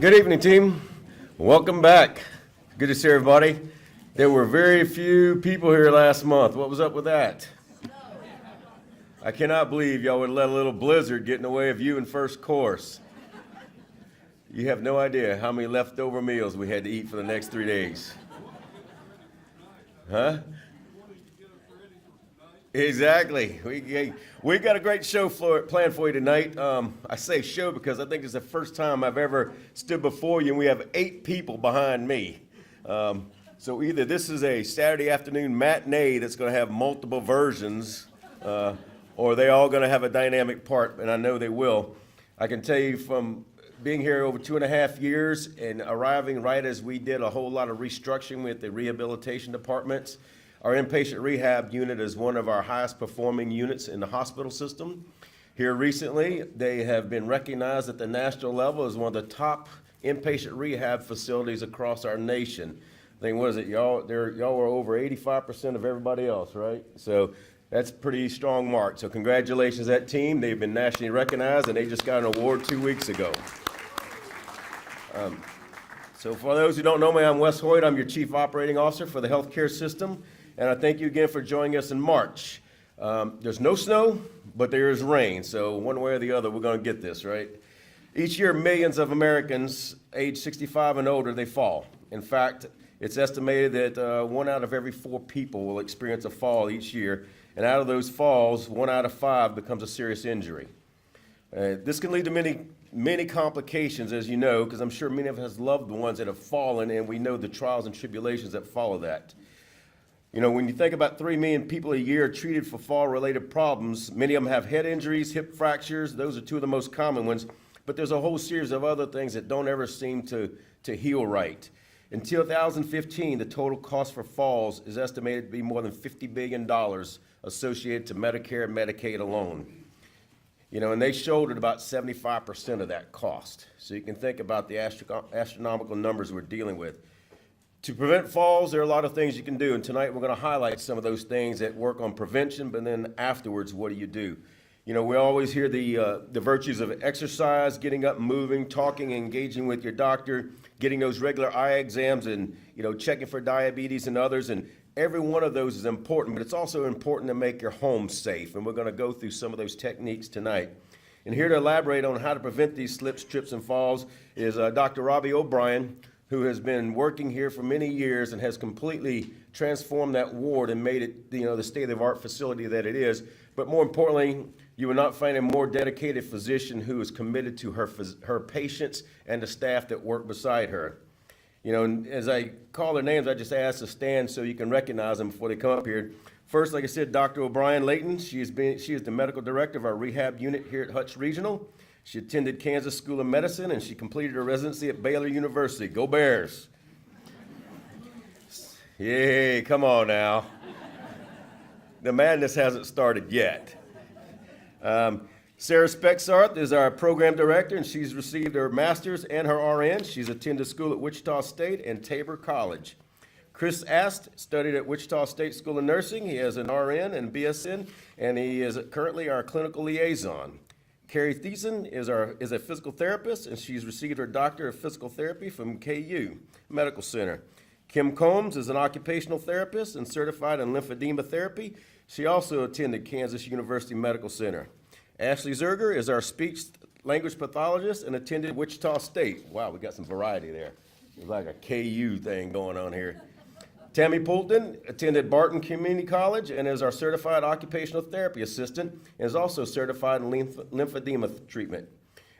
Good evening, team. Welcome back. Good to see everybody. There were very few people here last month. What was up with that? I cannot believe y'all would let a little blizzard get in the way of you in first course. You have no idea how many leftover meals we had to eat for the next 3 days. Huh? Exactly. We got a great show planned for you tonight. I say show because I think it's the first time I've ever stood before you, and we have 8 people behind me. So either this is a Saturday afternoon matinee that's going to have multiple versions, or they all going to have a dynamic part, and I know they will. I can tell you from being here over 2.5 years and arriving right as we did a whole lot of restructuring with the rehabilitation departments, our inpatient rehab unit is one of our highest performing units in the hospital system. Here recently, they have been recognized at the national level as one of the top inpatient rehab facilities across our nation. I think, what is it, y'all were over 85% of everybody else, right? So that's a pretty strong mark. So congratulations to that team. They've been nationally recognized, and they just got an award 2 weeks ago. So for those who don't know me, I'm Wes Hoyt. I'm your Chief Operating Officer for the healthcare system. And I thank you again for joining us in March. There's no snow, but there is rain. So one way or the other, we're going to get this, right? Each year, millions of Americans age 65 and older, they fall. In fact, it's estimated that 1 out of every 4 people will experience a fall each year. And out of those falls, 1 out of 5 becomes a serious injury. This can lead to many complications, as you know, because I'm sure many of us have loved ones that have fallen, and we know the trials and tribulations that follow that. You know, when you think about 3 million people a year treated for fall-related problems, many of them have head injuries, hip fractures. Those are 2 of the most common ones. But there's a whole series of other things that don't ever seem to heal right. In 2015, the total cost for falls is estimated to be more than $50 billion associated to Medicare and Medicaid alone. You know, and they shouldered about 75% of that cost. So you can think about the astronomical numbers we're dealing with. To prevent falls, there are a lot of things you can do, and tonight we're going to highlight some of those things that work on prevention, but then afterwards, what do you do? You know, we always hear the virtues of exercise, getting up and moving, talking, engaging with your doctor, getting those regular eye exams, and, you know, checking for diabetes and others, and every one of those is important, but it's also important to make your home safe, and we're going to go through some of those techniques tonight. And here to elaborate on how to prevent these slips, trips, and falls is Dr. Robbie O'Brien, who has been working here for many years and has completely transformed that ward and made it, you know, the state-of-the-art facility that it is. But more importantly, you will not find a more dedicated physician who is committed to her patients and the staff that work beside her. You know, and as I call their names, I just ask to stand so you can recognize them before they come up here. First, like I said, Dr. O'Brien Layton. She is the medical director of our rehab unit here at Hutch Regional. She attended Kansas School of Medicine, and she completed her residency at Baylor University. Go Bears. Yay, come on now. The madness hasn't started yet. Sarah Spexarth is our program director, and she's received her master's and her RN. She's attended school at Wichita State and Tabor College. Chris Ast studied at Wichita State School of Nursing. He has an RN and BSN, and he is currently our clinical liaison. Carrie Thiessen is a physical therapist, and she's received her doctor of physical therapy from KU Medical Center. Kim Combs is an occupational therapist and certified in lymphedema therapy. She also attended Kansas University Medical Center. Ashley Zerger is our speech language pathologist and attended Wichita State. Wow, we got some variety there. It's like a KU thing going on here. Tammy Poulton attended Barton Community College and is our certified occupational therapy assistant and is also certified in lymphedema treatment.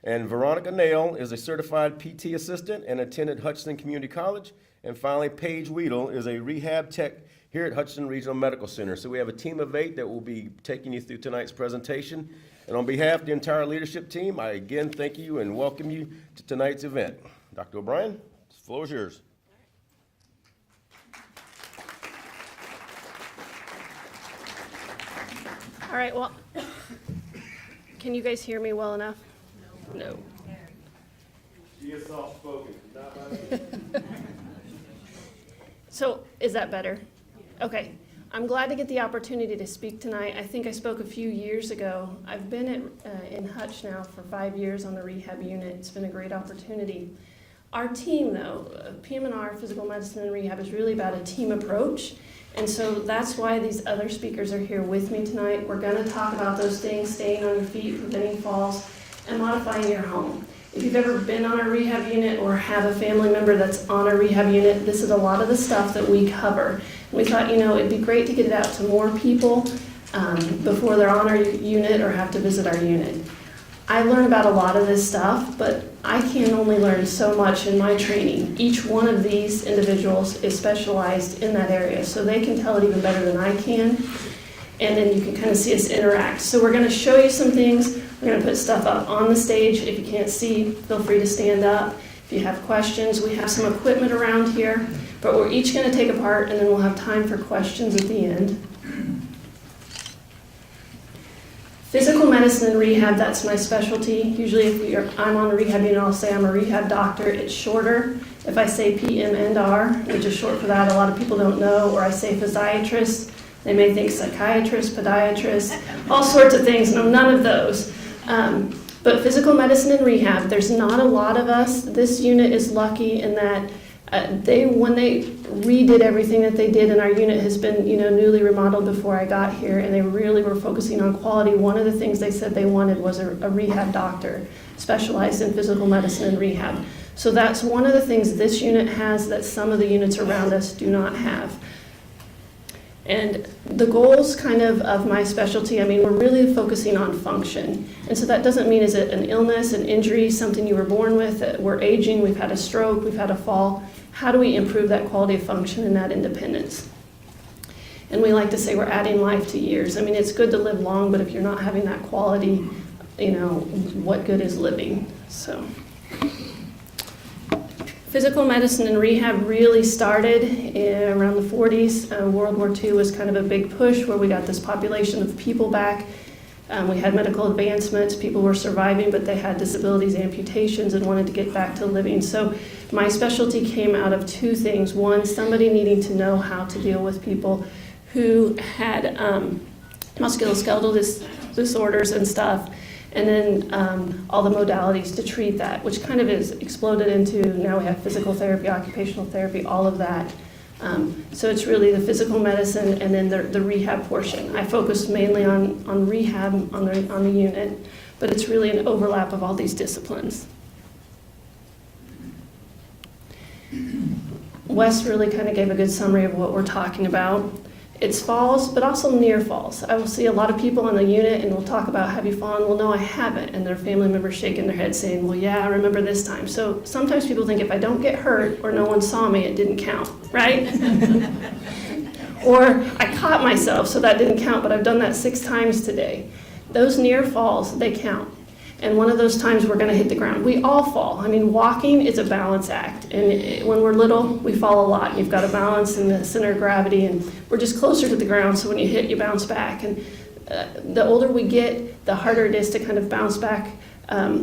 And Veronica Nail is a certified PT assistant and attended Hutchinson Community College. And finally, Paige Weedle is a rehab tech here at Hutchinson Regional Medical Center. So we have a team of 8 that will be taking you through tonight's presentation. And on behalf of the entire leadership team, I again thank you and welcome you to tonight's event. Dr. O'Brien, the floor is yours. All right, well, can you guys hear me well enough? No. She is soft-spoken, not by me. So, is that better? Okay. I'm glad to get the opportunity to speak tonight. I think I spoke a few years ago. I've been in Hutch now for 5 years on the rehab unit. It's been a great opportunity. Our team, though, PM&R, Physical Medicine and Rehab, is really about a team approach. And so that's why these other speakers are here with me tonight. We're going to talk about those things, staying on your feet, preventing falls, and modifying your home. If you've ever been on a rehab unit or have a family member that's on a rehab unit, this is a lot of the stuff that we cover. And we thought, it'd be great to get it out to more people before they're on our unit or have to visit our unit. I learn about a lot of this stuff, but I can only learn so much in my training. Each one of these individuals is specialized in that area, so they can tell it even better than I can. And then you can kind of see us interact. So we're going to show you some things. We're going to put stuff up on the stage. If you can't see, feel free to stand up. If you have questions, we have some equipment around here, but we're each going to take a part, and then we'll have time for questions at the end. Physical medicine and rehab, that's my specialty. Usually if I'm on a rehab unit, I'll say I'm a rehab doctor. It's shorter. If I say PM&R, which is short for that, a lot of people don't know, or I say physiatrist, they may think psychiatrist, podiatrist, all sorts of things. No, none of those. But physical medicine and rehab, there's not a lot of us. This unit is lucky in that when they redid everything that they did, and our unit has been newly remodeled before I got here, and they really were focusing on quality. One of the things they said they wanted was a rehab doctor specialized in physical medicine and rehab. So that's one of the things this unit has that some of the units around us do not have. And the goals of my specialty, we're really focusing on function. And so that doesn't mean is it an illness, an injury, something you were born with, we're aging, we've had a stroke, we've had a fall. How do we improve that quality of function and that independence? And we like to say we're adding life to years. It's good to live long, but if you're not having that quality, what good is living? So. Physical medicine and rehab really started around the 40s. World War II was kind of a big push where we got this population of people back. We had medical advancements. People were surviving, but they had disabilities, amputations, and wanted to get back to living. So my specialty came out of two things. One, somebody needing to know how to deal with people who had musculoskeletal disorders and stuff. And then all the modalities to treat that, which kind of is exploded into, now we have physical therapy, occupational therapy, all of that. So it's really the physical medicine and then the rehab portion. I focus mainly on rehab on the unit, but it's really an overlap of all these disciplines. Wes really kind of gave a good summary of what we're talking about. It's falls, but also near falls. I will see a lot of people in the unit and we'll talk about, have you fallen? Well, no, I haven't. And their family members shaking their head saying, well, yeah, I remember this time. So sometimes people think if I don't get hurt or no one saw me, it didn't count, right? Or I caught myself, so that didn't count, but I've done that 6 times today. Those near falls, they count. And one of those times we're going to hit the ground. We all fall. Walking is a balance act. And when we're little, we fall a lot. You've got to balance in the center of gravity, and we're just closer to the ground, so when you hit, you bounce back. And the older we get, the harder it is to kind of bounce back.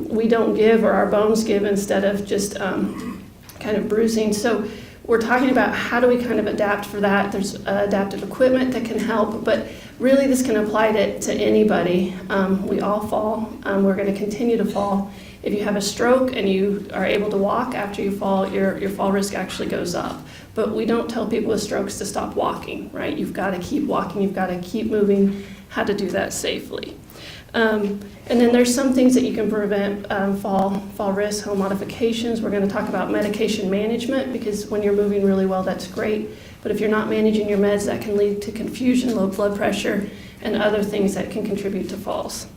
We don't give, or our bones give, instead of just kind of bruising. So we're talking about how do we kind of adapt for that. There's adaptive equipment that can help, but really this can apply to anybody. We all fall. We're going to continue to fall. If you have a stroke and you are able to walk after you fall, your fall risk actually goes up. But we don't tell people with strokes to stop walking, right? You've got to keep walking. You've got to keep moving, how to do that safely. And then there's some things that you can prevent fall risk, home modifications. We're going to talk about medication management, because when you're moving really well, that's great. But if you're not managing your meds, that can lead to confusion, low blood pressure, and other things that can contribute to falls.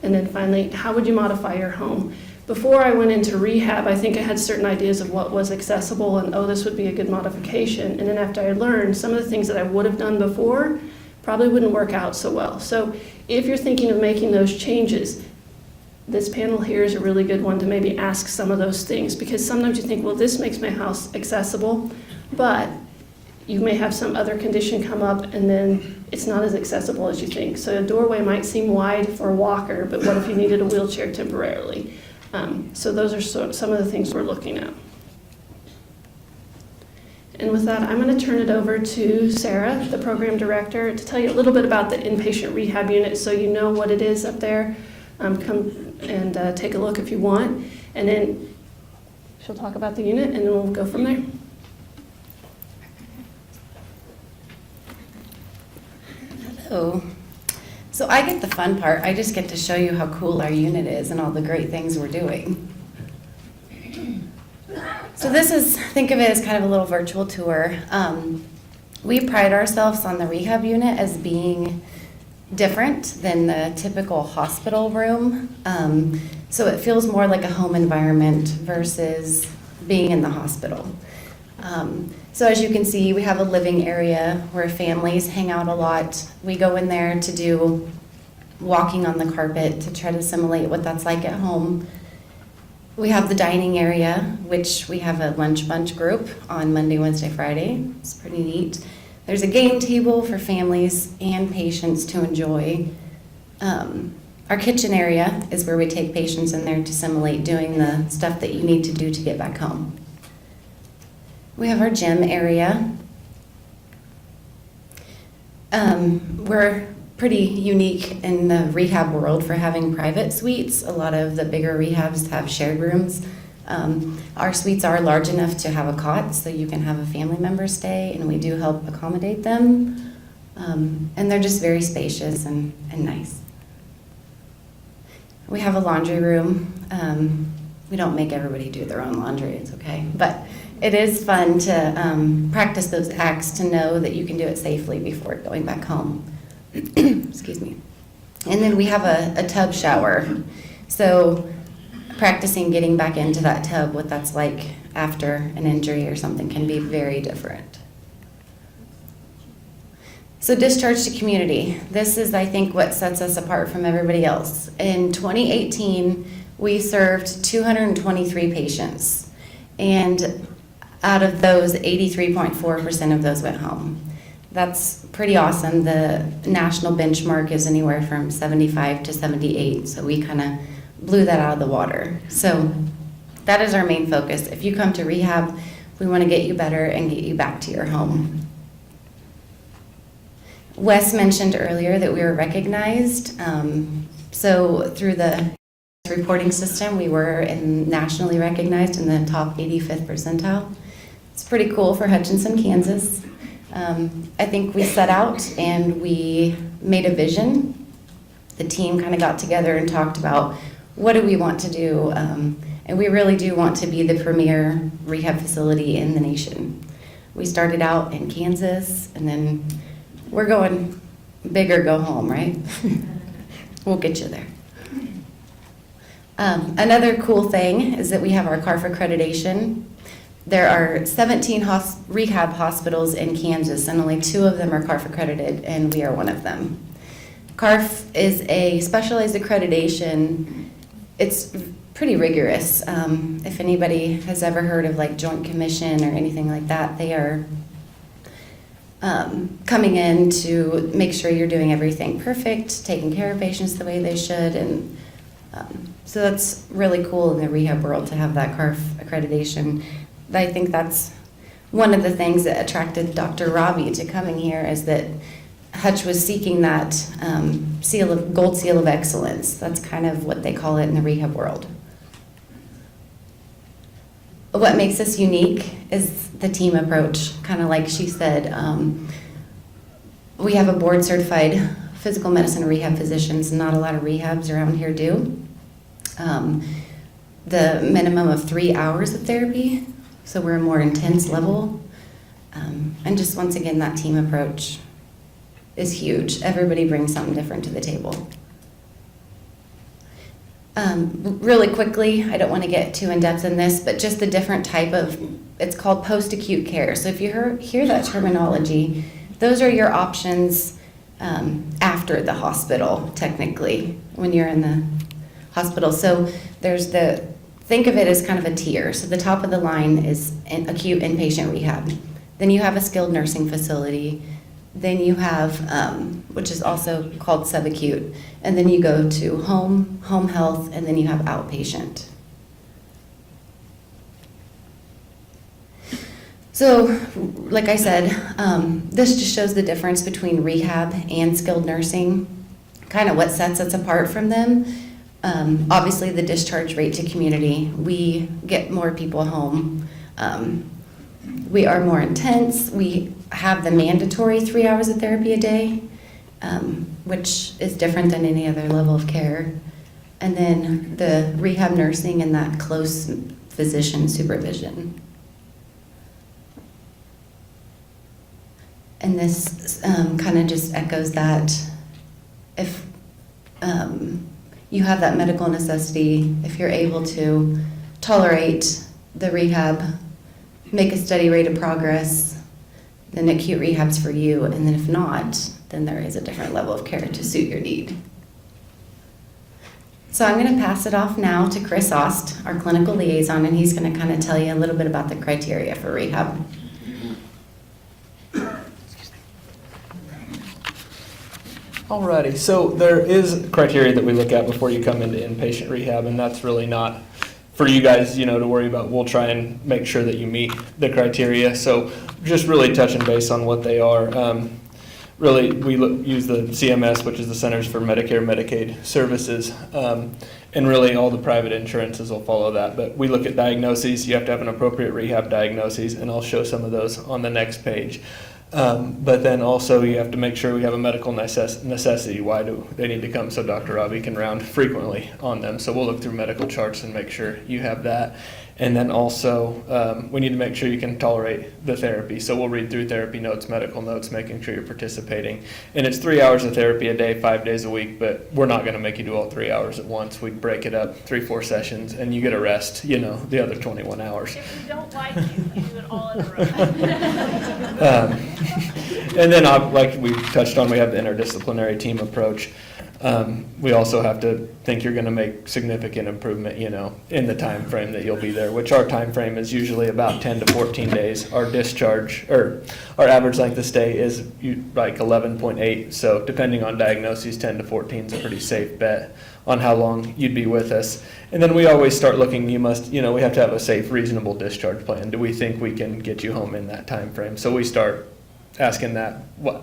And then finally, how would you modify your home? Before I went into rehab, I think I had certain ideas of what was accessible and, this would be a good modification. And then after I learned, some of the things that I would have done before probably wouldn't work out so well. So if you're thinking of making those changes, this panel here is a really good one to maybe ask some of those things, because sometimes you think, well, this makes my house accessible, but you may have some other condition come up and then it's not as accessible as you think. So a doorway might seem wide for a walker, but what if you needed a wheelchair temporarily? So those are some of the things we're looking at. And with that, I'm going to turn it over to Sarah, the program director, to tell you a little bit about the inpatient rehab unit so you know what it is up there. Come and take a look if you want. And then She'll talk about the unit, and then we'll go from there. Hello. So I get the fun part. I just get to show you how cool our unit is and all the great things we're doing. So this is, think of it as kind of a little virtual tour. We pride ourselves on the rehab unit as being different than the typical hospital room. So it feels more like a home environment versus being in the hospital. So as you can see, we have a living area where families hang out a lot. We go in there to do walking on the carpet to try to simulate what that's like at home. We have the dining area, which we have a lunch bunch group on Monday, Wednesday, Friday. It's pretty neat. There's a game table for families and patients to enjoy. Our kitchen area is where we take patients in there to simulate doing the stuff that you need to do to get back home. We have our gym area. We're pretty unique in the rehab world for having private suites. A lot of the bigger rehabs have shared rooms. Our suites are large enough to have a cot, so you can have a family member stay, and we do help accommodate them. And they're just very spacious and nice. We have a laundry room. We don't make everybody do their own laundry, it's okay. But it is fun to practice those acts to know that you can do it safely before going back home. Excuse me. And then we have a tub shower. So practicing getting back into that tub, what that's like after an injury or something, can be very different. So discharge to community. This is, I think, what sets us apart from everybody else. In 2018, we served 223 patients. And out of those, 83.4% of those went home. That's pretty awesome. The national benchmark is anywhere from 75 to 78, so we kind of blew that out of the water. So that is our main focus. If you come to rehab, we want to get you better and get you back to your home. Wes mentioned earlier that we were recognized. So through the reporting system, we were nationally recognized in the top 85th percentile. It's pretty cool for Hutchinson, Kansas. I think we set out and we made a vision. The team kind of got together and talked about what do we want to do, and we really do want to be the premier rehab facility in the nation. We started out in Kansas, and then we're going big or go home, right? We'll get you there. Another cool thing is that we have our CARF accreditation. There are 17 rehab hospitals in Kansas, and only 2 of them are CARF accredited, and we are one of them. CARF is a specialized accreditation. It's pretty rigorous. If anybody has ever heard of like Joint Commission or anything like that, they are coming in to make sure you're doing everything perfect, taking care of patients the way they should, and so that's really cool in the rehab world to have that CARF accreditation. I think that's one of the things that attracted Dr. Robbie to coming here, is that Hutch was seeking that gold seal of excellence. That's kind of what they call it in the rehab world. What makes us unique is the team approach. Kind of like she said, we have a board certified physical medicine rehab physicians. Not a lot of rehabs around here do. The minimum of 3 hours of therapy, so we're a more intense level. And just once again, that team approach is huge. Everybody brings something different to the table. Really quickly, I don't want to get too in-depth in this, but just the different type of, it's called post-acute care. So if you hear that terminology, those are your options after the hospital, technically, when you're in the hospital. So there's think of it as kind of a tier. So the top of the line is acute inpatient rehab. Then you have a skilled nursing facility. Then you have, which is also called subacute. And then you go to home health, and then you have outpatient. So, like I said, this just shows the difference between rehab and skilled nursing, kind of what sets us apart from them. Obviously, the discharge rate to community, we get more people home. We are more intense. We have the mandatory 3 hours of therapy a day, which is different than any other level of care. And then the rehab nursing and that close physician supervision. And this kind of just echoes that if you have that medical necessity, if you're able to tolerate the rehab, make a steady rate of progress, then acute rehab's for you. And then if not, then there is a different level of care to suit your need. So I'm going to pass it off now to Chris Ost, our clinical liaison, and he's going to kind of tell you a little bit about the criteria for rehab. Alrighty, so there is criteria that we look at before you come into inpatient rehab, and that's really not for you guys, to worry about. We'll try and make sure that you meet the criteria. So just really touching base on what they are. Really, we use the CMS, which is the Centers for Medicare Medicaid Services, and really all the private insurances will follow that. But we look at diagnoses. You have to have an appropriate rehab diagnosis, and I'll show some of those on the next page. But then also you have to make sure we have a medical necessity. Why do they need to come? So Dr. Robbie can round frequently on them. So we'll look through medical charts and make sure you have that. And then also we need to make sure you can tolerate the therapy. So we'll read through therapy notes, medical notes, making sure you're participating. And it's 3 hours of therapy a day, 5 days a week, but we're not going to make you do all 3 hours at once. We break it up, 3-4 sessions, and you get a rest, the other 21 hours. If we don't like you do it all in a row. And then, like we touched on, we have the interdisciplinary team approach. We also have to think you're going to make significant improvement, in the time frame that you'll be there, which our time frame is usually about 10 to 14 days. Our discharge, or our average length of stay is like 11.8. So depending on diagnoses, 10 to 14 is a pretty safe bet on how long you'd be with us. And then we always start looking, we have to have a safe, reasonable discharge plan. Do we think we can get you home in that time frame? So we start asking that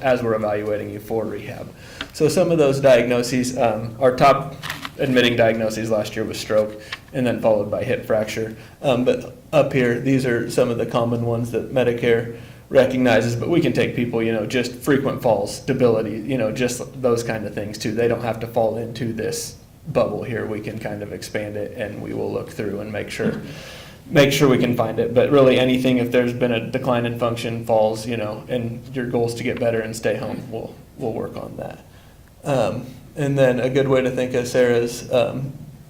as we're evaluating you for rehab. So some of those diagnoses, our top admitting diagnoses last year was stroke, and then followed by hip fracture. But up here, these are some of the common ones that Medicare recognizes, but we can take people, just frequent falls, debility, just those kind of things too. They don't have to fall into this bubble here. We can kind of expand it, and we will look through and make sure we can find it. But really anything, if there's been a decline in function, falls, and your goal is to get better and stay home, we'll work on that. And then a good way to think of Sarah's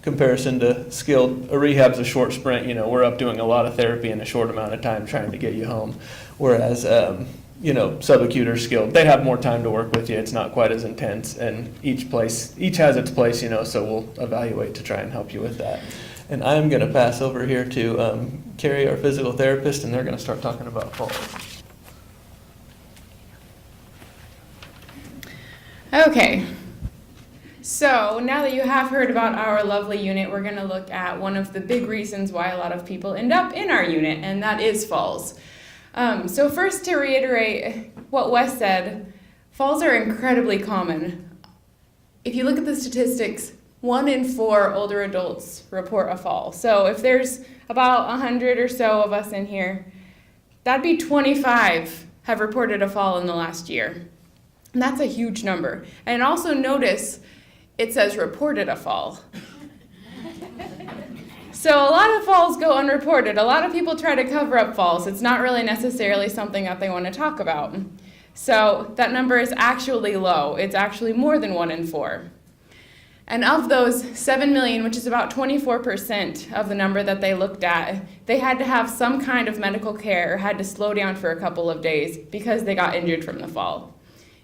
comparison to skilled, a rehab's a short sprint. We're up doing a lot of therapy in a short amount of time trying to get you home. Whereas, subacute or skilled, they have more time to work with you. It's not quite as intense, and each has its place, so we'll evaluate to try and help you with that. And I'm going to pass over here to Carrie, our physical therapist, and they're going to start talking about falls. Okay, so now that you have heard about our lovely unit, we're going to look at one of the big reasons why a lot of people end up in our unit, and that is falls. So first, to reiterate what Wes said, falls are incredibly common. If you look at the statistics, 1 in 4 older adults report a fall. So if there's about 100 or so of us in here, that'd be 25 have reported a fall in the last year. And that's a huge number. And also notice it says reported a fall. So a lot of falls go unreported. A lot of people try to cover up falls. It's not really necessarily something that they want to talk about. So that number is actually low. It's actually more than 1 in 4. And of those 7 million, which is about 24% of the number that they looked at, they had to have some kind of medical care or had to slow down for a couple of days because they got injured from the fall.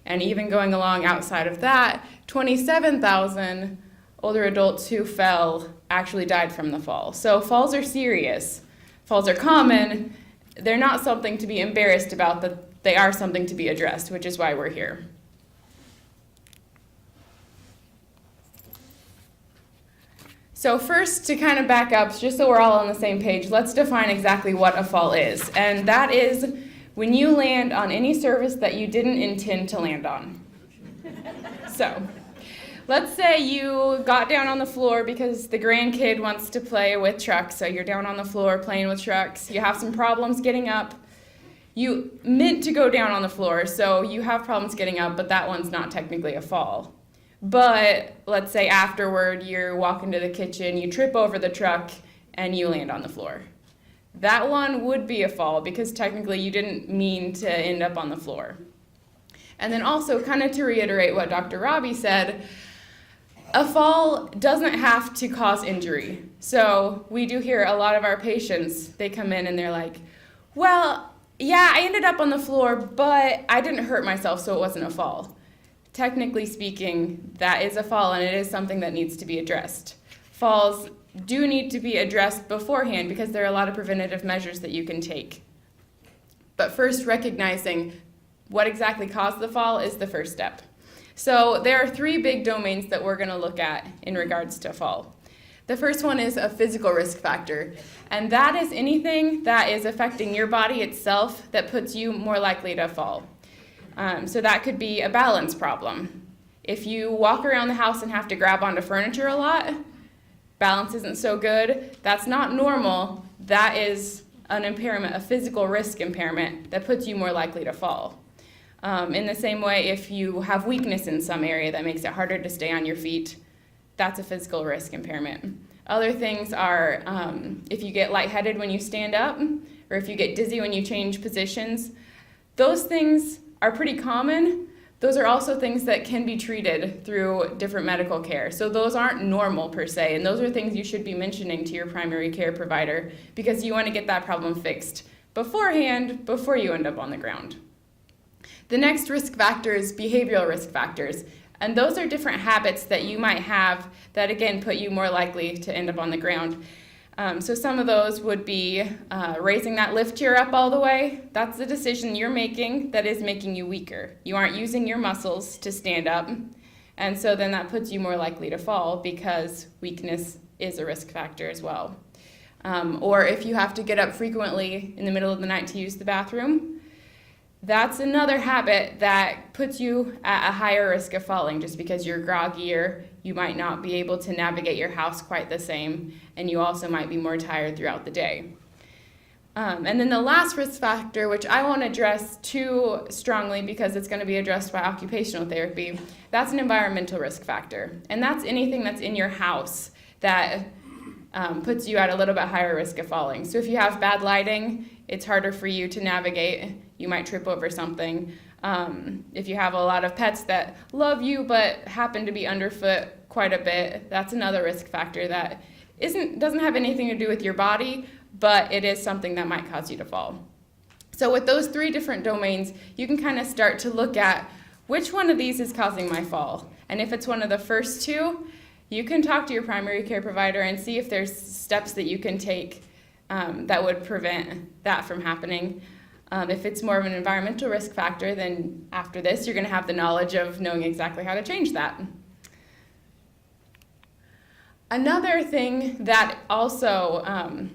And even going along outside of that, 27,000 older adults who fell actually died from the fall. So falls are serious. Falls are common. They're not something to be embarrassed about, but they are something to be addressed, which is why we're here. So first, to kind of back up, just so we're all on the same page, let's define exactly what a fall is. And that is when you land on any surface that you didn't intend to land on. So let's say you got down on the floor because the grandkid wants to play with trucks. So you're down on the floor playing with trucks. You have some problems getting up. You meant to go down on the floor, so you have problems getting up, but that one's not technically a fall. But let's say afterward you're walking to the kitchen, you trip over the truck, and you land on the floor. That one would be a fall because technically you didn't mean to end up on the floor. And then also, kind of to reiterate what Dr. Robbie said, a fall doesn't have to cause injury. So we do hear a lot of our patients, they come in and they're like, well, yeah, I ended up on the floor, but I didn't hurt myself, so it wasn't a fall. Technically speaking, that is a fall, and it is something that needs to be addressed. Falls do need to be addressed beforehand because there are a lot of preventative measures that you can take. But first, recognizing what exactly caused the fall is the first step. So there are 3 big domains that we're going to look at in regards to fall. The first one is a physical risk factor, and that is anything that is affecting your body itself that puts you more likely to fall. So that could be a balance problem. If you walk around the house and have to grab onto furniture a lot, balance isn't so good, that's not normal. That is an impairment, a physical risk impairment that puts you more likely to fall. In the same way, if you have weakness in some area that makes it harder to stay on your feet, that's a physical risk impairment. Other things are if you get lightheaded when you stand up, or if you get dizzy when you change positions. Those things are pretty common. Those are also things that can be treated through different medical care. So those aren't normal per se, and those are things you should be mentioning to your primary care provider because you want to get that problem fixed beforehand before you end up on the ground. The next risk factor is behavioral risk factors. And those are different habits that you might have that, again, put you more likely to end up on the ground. So some of those would be raising that lift chair up all the way. That's the decision you're making that is making you weaker. You aren't using your muscles to stand up. And so then that puts you more likely to fall because weakness is a risk factor as well. Or if you have to get up frequently in the middle of the night to use the bathroom, that's another habit that puts you at a higher risk of falling just because you're groggier, you might not be able to navigate your house quite the same, and you also might be more tired throughout the day. And then the last risk factor, which I won't address too strongly because it's going to be addressed by occupational therapy, that's an environmental risk factor. And that's anything that's in your house that puts you at a little bit higher risk of falling. So if you have bad lighting, it's harder for you to navigate. You might trip over something. If you have a lot of pets that love you but happen to be underfoot quite a bit, that's another risk factor that doesn't have anything to do with your body, but it is something that might cause you to fall. So with those 3 different domains, you can kind of start to look at which one of these is causing my fall. And if it's one of the first 2, you can talk to your primary care provider and see if there's steps that you can take that would prevent that from happening. If it's more of an environmental risk factor, then after this, you're going to have the knowledge of knowing exactly how to change that. Another thing that also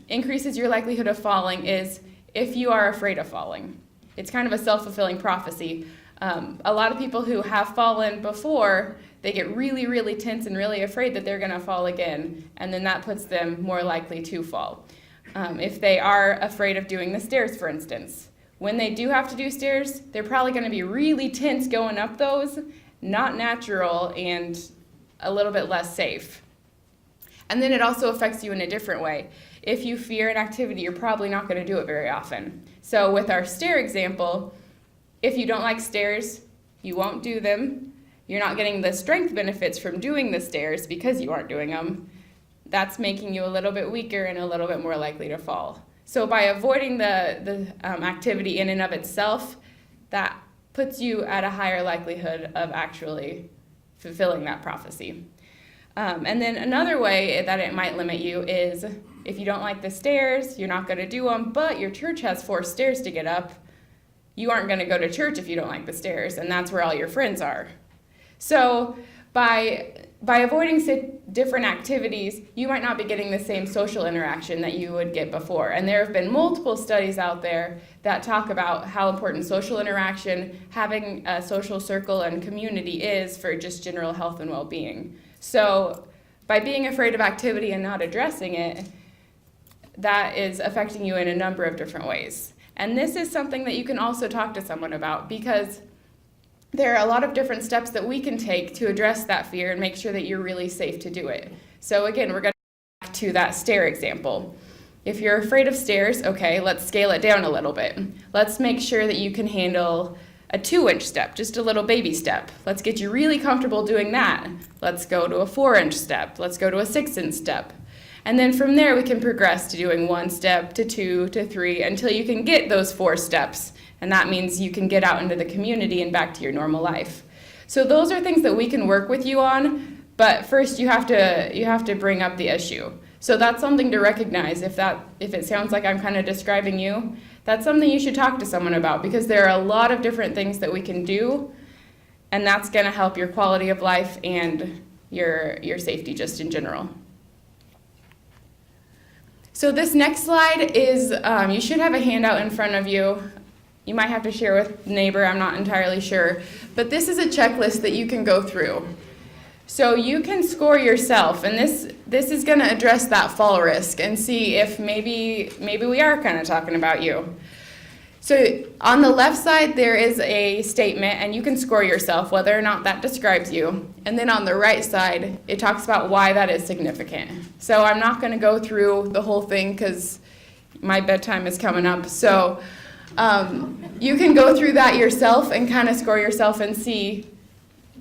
increases your likelihood of falling is if you are afraid of falling. It's kind of a self-fulfilling prophecy. A lot of people who have fallen before, they get really, really tense and really afraid that they're going to fall again, and then that puts them more likely to fall. If they are afraid of doing the stairs, for instance, when they do have to do stairs, they're probably going to be really tense going up those, not natural, and a little bit less safe. And then it also affects you in a different way. If you fear an activity, you're probably not going to do it very often. So with our stair example, if you don't like stairs, you won't do them. You're not getting the strength benefits from doing the stairs because you aren't doing them. That's making you a little bit weaker and a little bit more likely to fall. So by avoiding the activity in and of itself, that puts you at a higher likelihood of actually fulfilling that prophecy. And then another way that it might limit you is if you don't like the stairs, you're not going to do them, but your church has 4 stairs to get up, you aren't going to go to church if you don't like the stairs, and that's where all your friends are. So By avoiding different activities, you might not be getting the same social interaction that you would get before. And there have been multiple studies out there that talk about how important social interaction, having a social circle and community is for just general health and well-being. So by being afraid of activity and not addressing it, that is affecting you in a number of different ways. And this is something that you can also talk to someone about, because there are a lot of different steps that we can take to address that fear and make sure that you're really safe to do it. So again, we're going to go back to that stair example. If you're afraid of stairs, okay, let's scale it down a little bit. Let's make sure that you can handle a 2-inch step, just a little baby step. Let's get you really comfortable doing that. Let's go to a 4-inch step. Let's go to a 6-inch step. And then from there, we can progress to doing 1 step, to 2, to 3, until you can get those 4 steps. And that means you can get out into the community and back to your normal life. So those are things that we can work with you on, but first you have to bring up the issue. So that's something to recognize. If it sounds like I'm kind of describing you, that's something you should talk to someone about, because there are a lot of different things that we can do, and that's going to help your quality of life and your safety just in general. So this next slide is, you should have a handout in front of you. You might have to share with a neighbor, I'm not entirely sure. But this is a checklist that you can go through. So you can score yourself, and this is going to address that fall risk and see if maybe we are kind of talking about you. So on the left side, there is a statement, and you can score yourself whether or not that describes you. And then on the right side, it talks about why that is significant. So I'm not going to go through the whole thing because my bedtime is coming up. So you can go through that yourself and kind of score yourself and see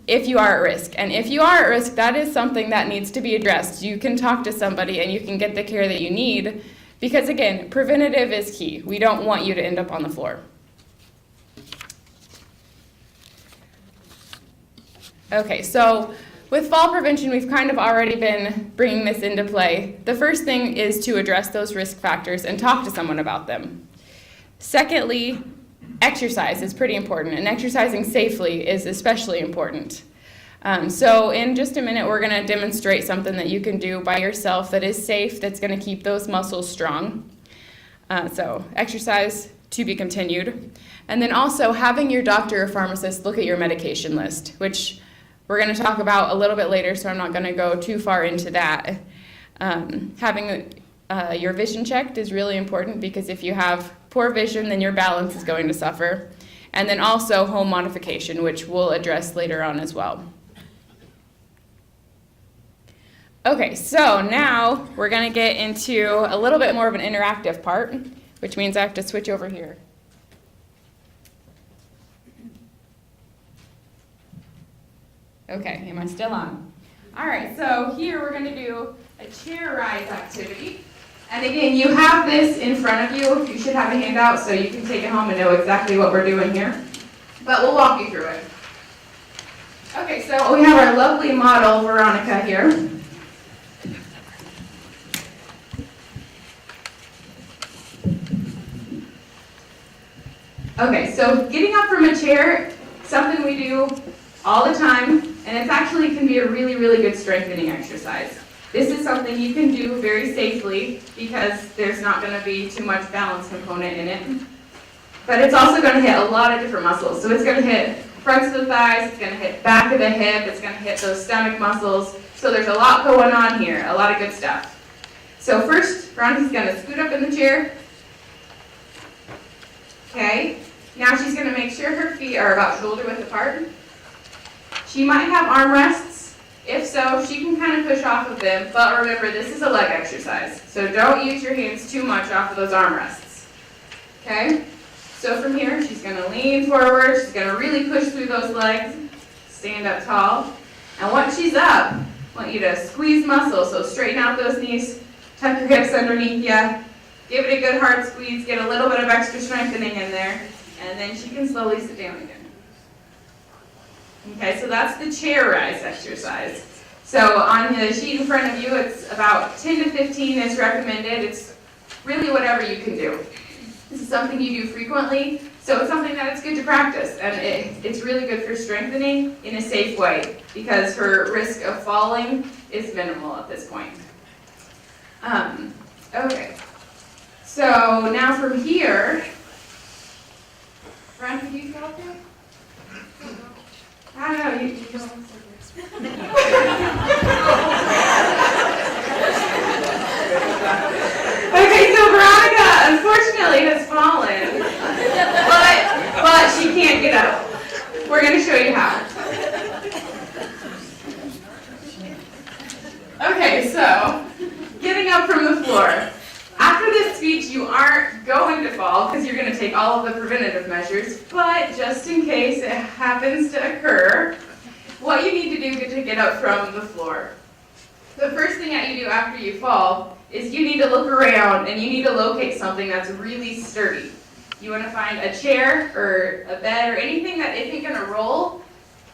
if you are at risk. And if you are at risk, that is something that needs to be addressed. You can talk to somebody and you can get the care that you need, because again, preventative is key. We don't want you to end up on the floor. Okay, so with fall prevention, we've kind of already been bringing this into play. The first thing is to address those risk factors and talk to someone about them. Secondly, exercise is pretty important, and exercising safely is especially important. So in just a minute, we're going to demonstrate something that you can do by yourself that is safe, that's going to keep those muscles strong. So exercise to be continued. And then also having your doctor or pharmacist look at your medication list, which we're going to talk about a little bit later, so I'm not going to go too far into that. Having your vision checked is really important, because if you have poor vision, then your balance is going to suffer. And then also home modification, which we'll address later on as well. Okay, so now we're going to get into a little bit more of an interactive part, which means I have to switch over here. Okay, am I still on? All right, so here we're going to do a chair rise activity. And again, you have this in front of you. You should have a handout so you can take it home and know exactly what we're doing here. But we'll walk you through it. Okay, so we have our lovely model, Veronica, here. Okay, so getting up from a chair, something we do all the time, and it actually can be a really, really good strengthening exercise. This is something you can do very safely because there's not going to be too much balance component in it. But it's also going to hit a lot of different muscles. So it's going to hit fronts of the thighs, it's going to hit back of the hip, it's going to hit those stomach muscles. So there's a lot going on here, a lot of good stuff. So first, Veronica's going to scoot up in the chair. Okay, now she's going to make sure her feet are about shoulder width apart. She might have arm rests. If so, she can kind of push off of them, but remember, this is a leg exercise. So don't use your hands too much off of those arm rests. Okay? So from here, she's going to lean forward. She's going to really push through those legs. Stand up tall. And once she's up, I want you to squeeze muscles. So straighten out those knees, tuck your hips underneath you. Give it a good hard squeeze. Get a little bit of extra strengthening in there. And then she can slowly sit down again. Okay, so that's the chair rise exercise. So on the sheet in front of you, it's about 10 to 15 is recommended. It's really whatever you can do. This is something you do frequently, So it's something that it's good to practice, and it's really good for strengthening in a safe way because her risk of falling is minimal at this point. Okay, so now from here, Brian, can you go up there? I don't know, you don't. Okay, so Veronica unfortunately has fallen, but she can't get up. We're going to show you how. Okay, so getting up from the floor. After this speech, you aren't going to fall because you're going to take all of the preventative measures, but just in case it happens to occur, what you need to do to get up from the floor. The first thing that you do after you fall is you need to look around and you need to locate something that's really sturdy. You want to find a chair or a bed or anything that isn't going to roll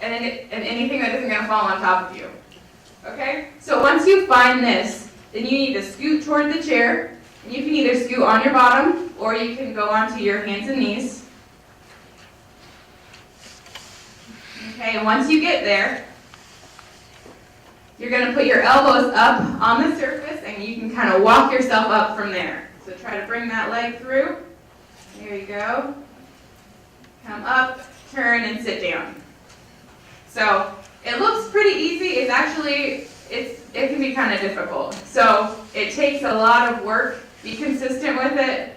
and anything that isn't going to fall on top of you. Okay? So once you find this, then you need to scoot toward the chair. And you can either scoot on your bottom or you can go onto your hands and knees. Okay, and once you get there, you're going to put your elbows up on the surface and you can kind of walk yourself up from there. So try to bring that leg through. There you go. Come up, turn, and sit down. So it looks pretty easy. It's actually, it can be kind of difficult. So it takes a lot of work. Be consistent with it.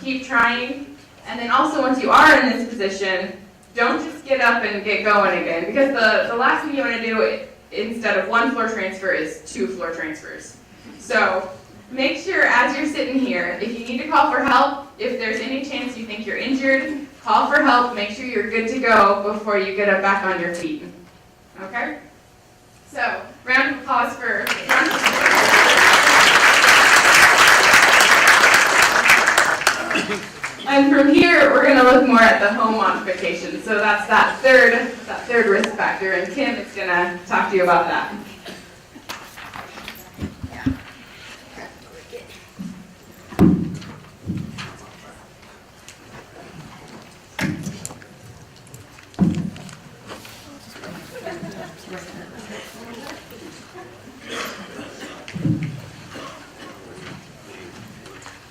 Keep trying. And then also once you are in this position, don't just get up and get going again. Because the last thing you want to do instead of one floor transfer is 2 floor transfers. So make sure as you're sitting here, if you need to call for help, if there's any chance you think you're injured, call for help. Make sure you're good to go before you get up back on your feet. Okay? So, round of applause for And from here, we're going to look more at the home modification. So that's that third risk factor, and Kim is going to talk to you about that.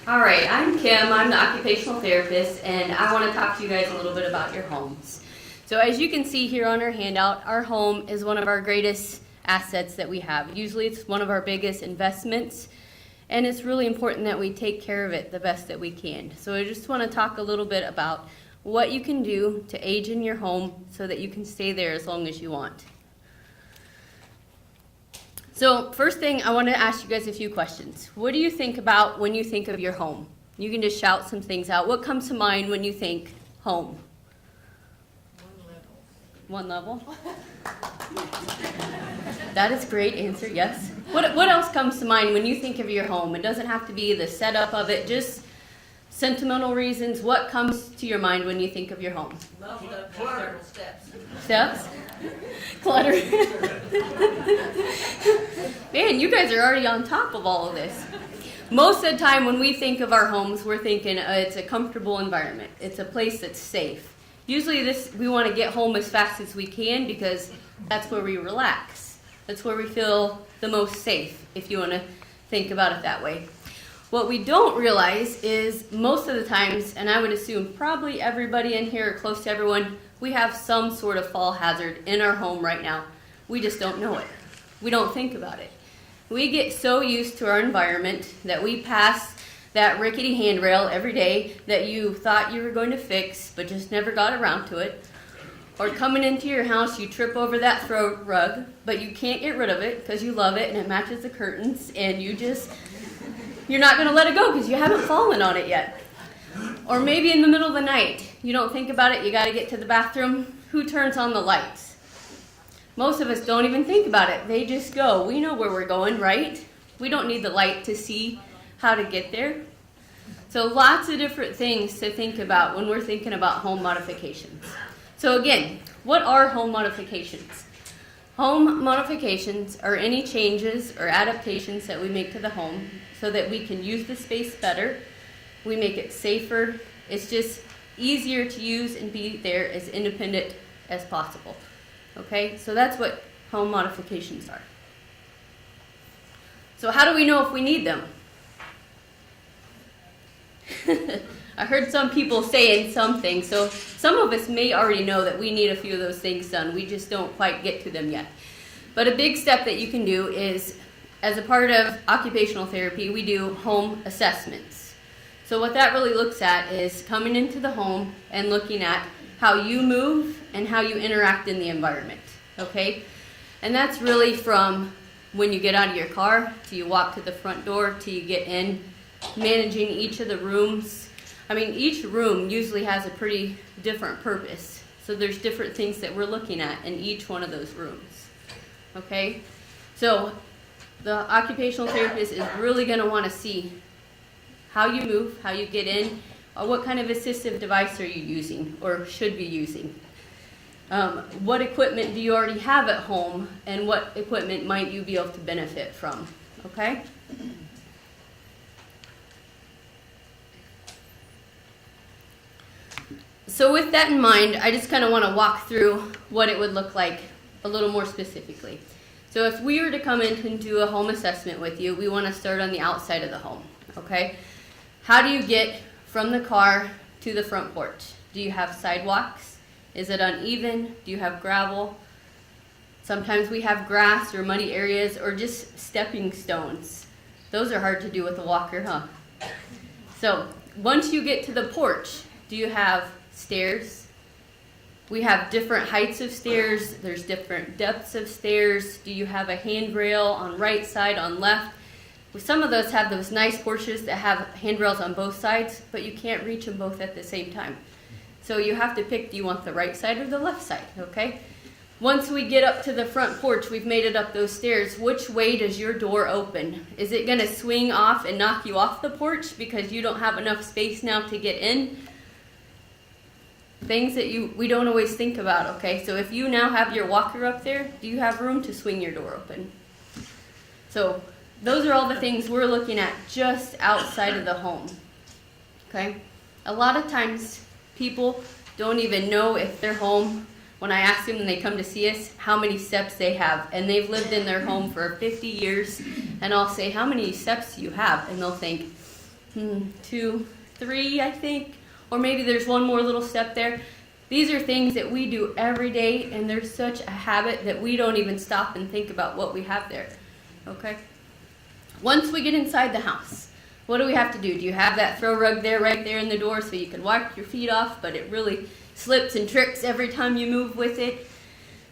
All right, I'm Kim. I'm the occupational therapist, and I want to talk to you guys a little bit about your homes. So as you can see here on our handout, our home is one of our greatest assets that we have. Usually it's one of our biggest investments, and it's really important that we take care of it the best that we can. So I just want to talk a little bit about what you can do to age in your home so that you can stay there as long as you want. So first thing, I want to ask you guys a few questions. What do you think about when you think of your home? You can just shout some things out. What comes to mind when you think home? One level. That is a great answer, yes. What else comes to mind when you think of your home? It doesn't have to be the setup of it, just sentimental reasons. What comes to your mind when you think of your home? Clutter. Steps. Steps? Clutter. Man, you guys are already on top of all of this. Most of the time when we think of our homes, we're thinking it's a comfortable environment. It's a place that's safe. Usually we want to get home as fast as we can because that's where we relax. That's where we feel the most safe, if you want to think about it that way. What we don't realize is most of the times, and I would assume probably everybody in here or close to everyone, we have some sort of fall hazard in our home right now. We just don't know it. We don't think about it. We get so used to our environment that we pass that rickety handrail every day that you thought you were going to fix but just never got around to it. Or coming into your house, you trip over that throw rug, but you can't get rid of it because you love it and it matches the curtains and you're not going to let it go because you haven't fallen on it yet. Or maybe in the middle of the night, you don't think about it, you got to get to the bathroom. Who turns on the lights? Most of us don't even think about it. They just go. We know where we're going, right? We don't need the light to see how to get there. So lots of different things to think about when we're thinking about home modifications. So again, what are home modifications? Home modifications are any changes or adaptations that we make to the home so that we can use the space better. We make it safer. It's just easier to use and be there as independent as possible. Okay, so that's what home modifications are. So how do we know if we need them? I heard some people saying something, so some of us may already know that we need a few of those things done. We just don't quite get to them yet. But a big step that you can do is, as a part of occupational therapy, we do home assessments. So what that really looks at is coming into the home and looking at how you move and how you interact in the environment, okay? And that's really from when you get out of your car, till you walk to the front door, till you get in, managing each of the rooms. I mean, each room usually has a pretty different purpose. So there's different things that we're looking at in each one of those rooms, okay? So the occupational therapist is really gonna wanna see how you move, how you get in, what kind of assistive device are you using or should be using. What equipment do you already have at home, and what equipment might you be able to benefit from, okay? So with that in mind, I just kind of want to walk through what it would look like a little more specifically. So if we were to come in and do a home assessment with you, we want to start on the outside of the home, okay? How do you get from the car to the front porch? Do you have sidewalks? Is it uneven? Do you have gravel? Sometimes we have grass or muddy areas or just stepping stones. Those are hard to do with a walker, huh? So once you get to the porch, do you have stairs? We have different heights of stairs. There's different depths of stairs. Do you have a handrail on right side, on left? Some of those have those nice porches that have handrails on both sides, but you can't reach them both at the same time. So you have to pick, do you want the right side or the left side, okay? Once we get up to the front porch, we've made it up those stairs, which way does your door open? Is it gonna swing off and knock you off the porch because you don't have enough space now to get in? Things that we don't always think about, okay? So if you now have your walker up there, do you have room to swing your door open? So those are all the things we're looking at just outside of the home, okay? A lot of times people don't even know if their home, when I ask them when they come to see us, how many steps they have. And they've lived in their home for 50 years, and I'll say, how many steps do you have? And they'll think, 2, 3, I think. Or maybe there's one more little step there. These are things that we do every day, and there's such a habit that we don't even stop and think about what we have there, okay? Once we get inside the house, what do we have to do? Do you have that throw rug there, right there in the door, so you can wipe your feet off, but it really slips and tricks every time you move with it?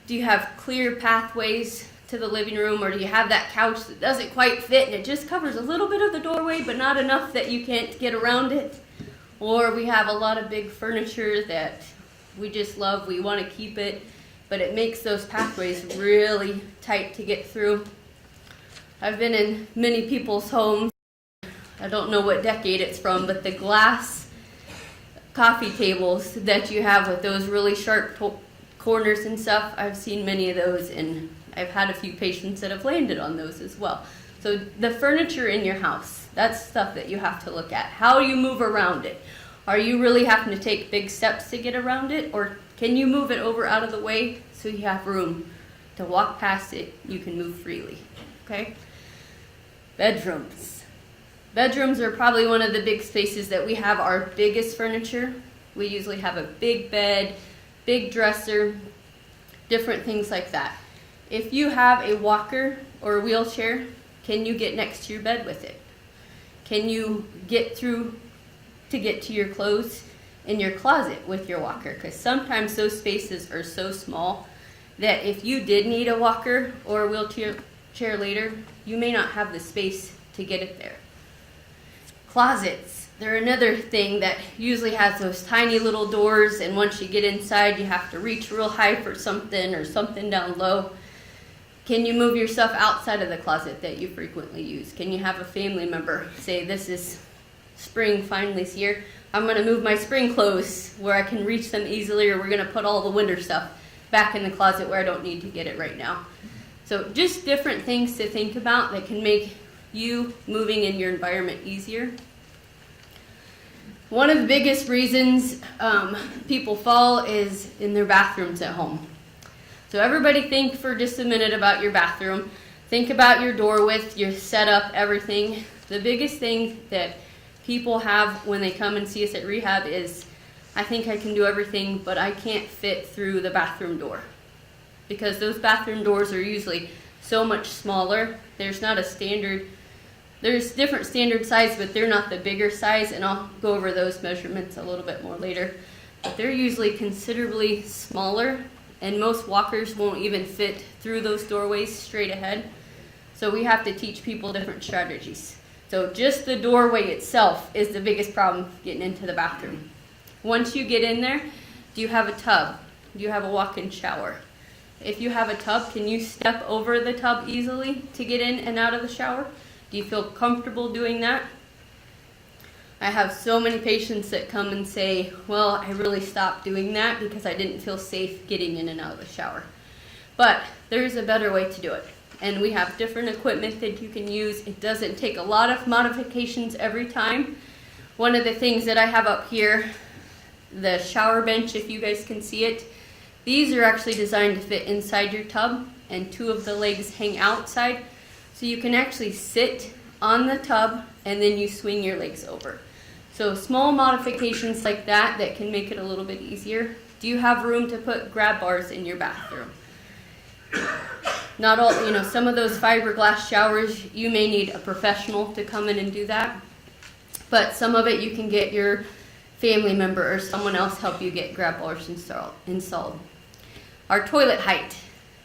Do you have clear pathways to the living room, or do you have that couch that doesn't quite fit and it just covers a little bit of the doorway, but not enough that you can't get around it? Or we have a lot of big furniture that we just love, we want to keep it, but it makes those pathways really tight to get through. I've been in many people's homes. I don't know what decade it's from, but the glass coffee tables that you have with those really sharp corners and stuff, I've seen many of those, and I've had a few patients that have landed on those as well. So the furniture in your house, that's stuff that you have to look at. How do you move around it? Are you really having to take big steps to get around it, or can you move it over out of the way so you have room to walk past it, you can move freely, okay? Bedrooms. Bedrooms are probably one of the big spaces that we have our biggest furniture. We usually have a big bed, big dresser, different things like that. If you have a walker or a wheelchair, can you get next to your bed with it? Can you get through to get to your clothes in your closet with your walker? Because sometimes those spaces are so small that if you did need a walker or a wheelchair later, you may not have the space to get it there. Closets, they're another thing that usually has those tiny little doors, and once you get inside, you have to reach real high for something or something down low. Can you move yourself outside of the closet that you frequently use? Can you have a family member say, this is spring finally here, I'm going to move my spring clothes where I can reach them easily, or we're going to put all the winter stuff back in the closet where I don't need to get it right now. So just different things to think about that can make you moving in your environment easier. One of the biggest reasons people fall is in their bathrooms at home. So everybody think for just a minute about your bathroom. Think about your door width, your setup, everything. The biggest thing that people have when they come and see us at rehab is, I think I can do everything, but I can't fit through the bathroom door. Because those bathroom doors are usually so much smaller. There's not a standard, there's different standard size, but they're not the bigger size, and I'll go over those measurements a little bit more later. But they're usually considerably smaller, and most walkers won't even fit through those doorways straight ahead. So we have to teach people different strategies. So just the doorway itself is the biggest problem getting into the bathroom. Once you get in there, do you have a tub? Do you have a walk-in shower? If you have a tub, can you step over the tub easily to get in and out of the shower? Do you feel comfortable doing that? I have so many patients that come and say, well, I really stopped doing that because I didn't feel safe getting in and out of the shower. But there's a better way to do it. And we have different equipment that you can use. It doesn't take a lot of modifications every time. One of the things that I have up here, the shower bench, if you guys can see it, these are actually designed to fit inside your tub, and two of the legs hang outside. So you can actually sit on the tub and then you swing your legs over. So small modifications like that can make it a little bit easier. Do you have room to put grab bars in your bathroom? Not all, some of those fiberglass showers, you may need a professional to come in and do that. But some of it you can get your family member or someone else help you get grab bars installed. Our toilet height.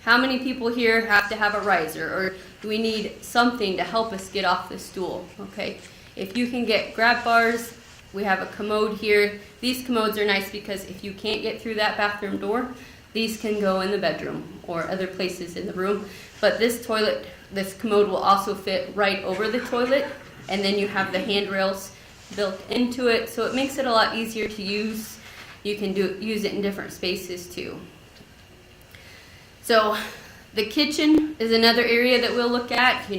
How many people here have to have a riser, or do we need something to help us get off the stool? Okay, if you can get grab bars, we have a commode here. These commodes are nice because if you can't get through that bathroom door, these can go in the bedroom or other places in the room. But this commode will also fit right over the toilet, and then you have the handrails built into it, so it makes it a lot easier to use. You can use it in different spaces too. So the kitchen is another area that we'll look at.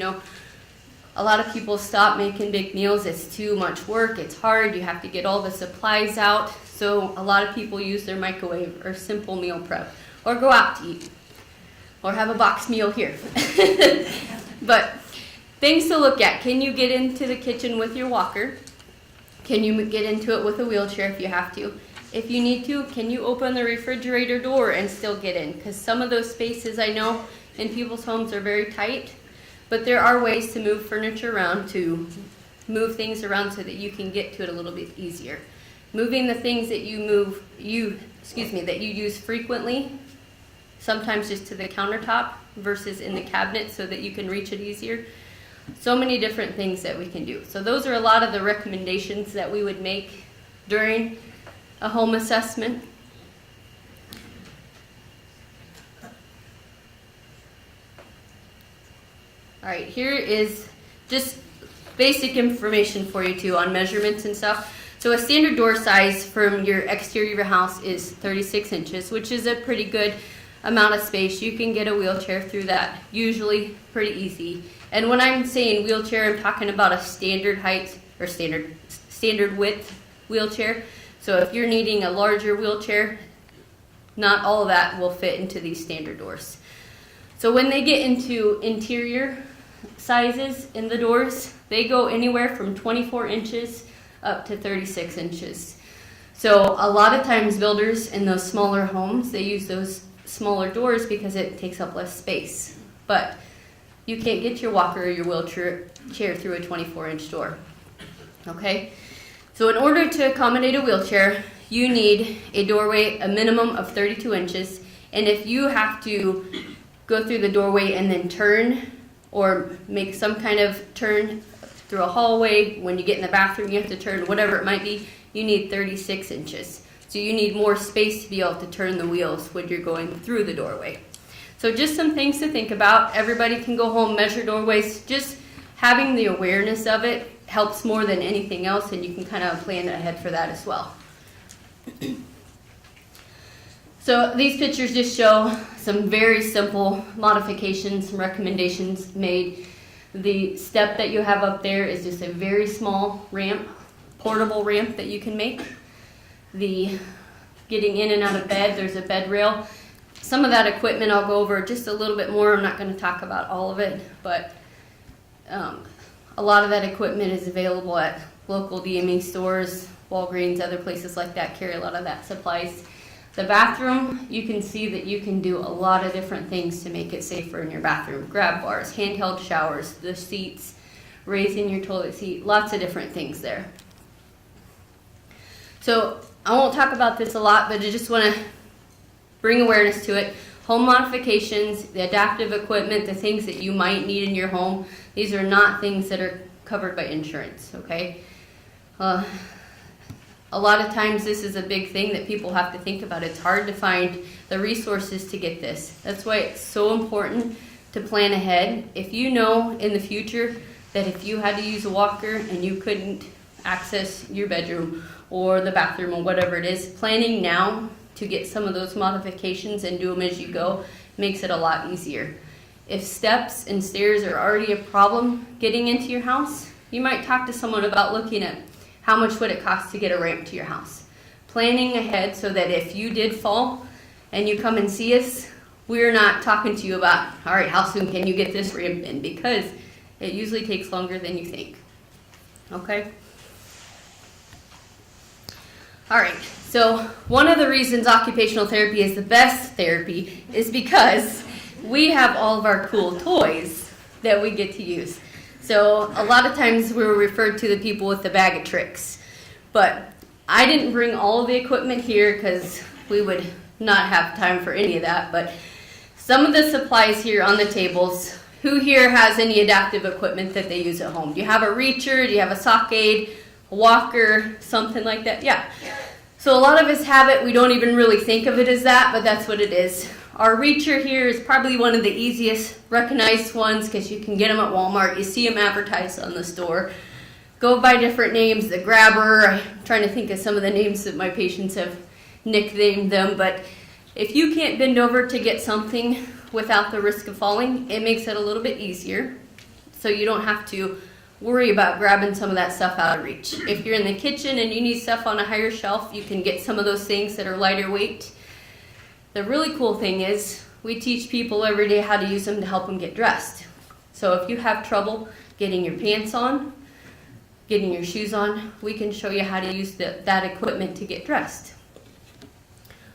A lot of people stop making big meals. It's too much work. It's hard. You have to get all the supplies out. So a lot of people use their microwave or simple meal prep, or go out to eat, or have a box meal here. But things to look at. Can you get into the kitchen with your walker? Can you get into it with a wheelchair if you have to? If you need to, can you open the refrigerator door and still get in? Because some of those spaces I know in people's homes are very tight, but there are ways to move furniture around, to move things around so that you can get to it a little bit easier. Moving the things that you use frequently, sometimes just to the countertop versus in the cabinet so that you can reach it easier. So many different things that we can do. So those are a lot of the recommendations that we would make during a home assessment. All right, here is just basic information for you too on measurements and stuff. So a standard door size from your exterior of your house is 36 inches, which is a pretty good amount of space. You can get a wheelchair through that, usually pretty easy. And when I'm saying wheelchair, I'm talking about a standard height or standard width wheelchair. So if you're needing a larger wheelchair, not all of that will fit into these standard doors. So when they get into interior sizes in the doors, they go anywhere from 24 inches up to 36 inches. So a lot of times builders in those smaller homes, they use those smaller doors because it takes up less space. But you can't get your walker or your wheelchair through a 24-inch door. Okay? So in order to accommodate a wheelchair, you need a doorway a minimum of 32 inches. And if you have to go through the doorway and then turn or make some kind of turn through a hallway, when you get in the bathroom you have to turn, whatever it might be, you need 36 inches. So you need more space to be able to turn the wheels when you're going through the doorway. So just some things to think about. Everybody can go home, measure doorways. Just having the awareness of it helps more than anything else, and you can kind of plan ahead for that as well. So these pictures just show some very simple modifications, some recommendations made. The step that you have up there is just a very small ramp portable ramp that you can make. The getting in and out of bed, there's a bed rail. Some of that equipment I'll go over just a little bit more. I'm not going to talk about all of it, but a lot of that equipment is available at local DME stores, Walgreens, other places like that carry a lot of that supplies. The bathroom, you can see that you can do a lot of different things to make it safer in your bathroom. Grab bars, handheld showers, the seats, raising your toilet seat, lots of different things there. So I won't talk about this a lot, but I just want to bring awareness to it. Home modifications, the adaptive equipment, the things that you might need in your home, these are not things that are covered by insurance, okay? A lot of times this is a big thing that people have to think about. It's hard to find the resources to get this. That's why it's so important to plan ahead. If you know in the future that if you had to use a walker and you couldn't access your bedroom or the bathroom or whatever it is, planning now to get some of those modifications and do them as you go makes it a lot easier. If steps and stairs are already a problem getting into your house, you might talk to someone about looking at how much would it cost to get a ramp to your house. Planning ahead so that if you did fall and you come and see us, we're not talking to you about, all right, how soon can you get this ramp in? Because it usually takes longer than you think. Okay? All right, so one of the reasons occupational therapy is the best therapy is because we have all of our cool toys that we get to use. So a lot of times we're referred to the people with the bag of tricks. But I didn't bring all of the equipment here because we would not have time for any of that. But some of the supplies here on the tables, who here has any adaptive equipment that they use at home? Do you have a reacher? Do you have a sock aid, a walker, something like that? Yeah. So a lot of us have it. We don't even really think of it as that, but that's what it is. Our reacher here is probably one of the easiest recognized ones because you can get them at Walmart. You see them advertised on the store. Go by different names. The grabber, I'm trying to think of some of the names that my patients have nicknamed them, but if you can't bend over to get something without the risk of falling, it makes it a little bit easier so you don't have to worry about grabbing some of that stuff out of reach. If you're in the kitchen and you need stuff on a higher shelf, you can get some of those things that are lighter weight. The really cool thing is we teach people every day how to use them to help them get dressed. So if you have trouble getting your pants on, getting your shoes on, we can show you how to use that equipment to get dressed.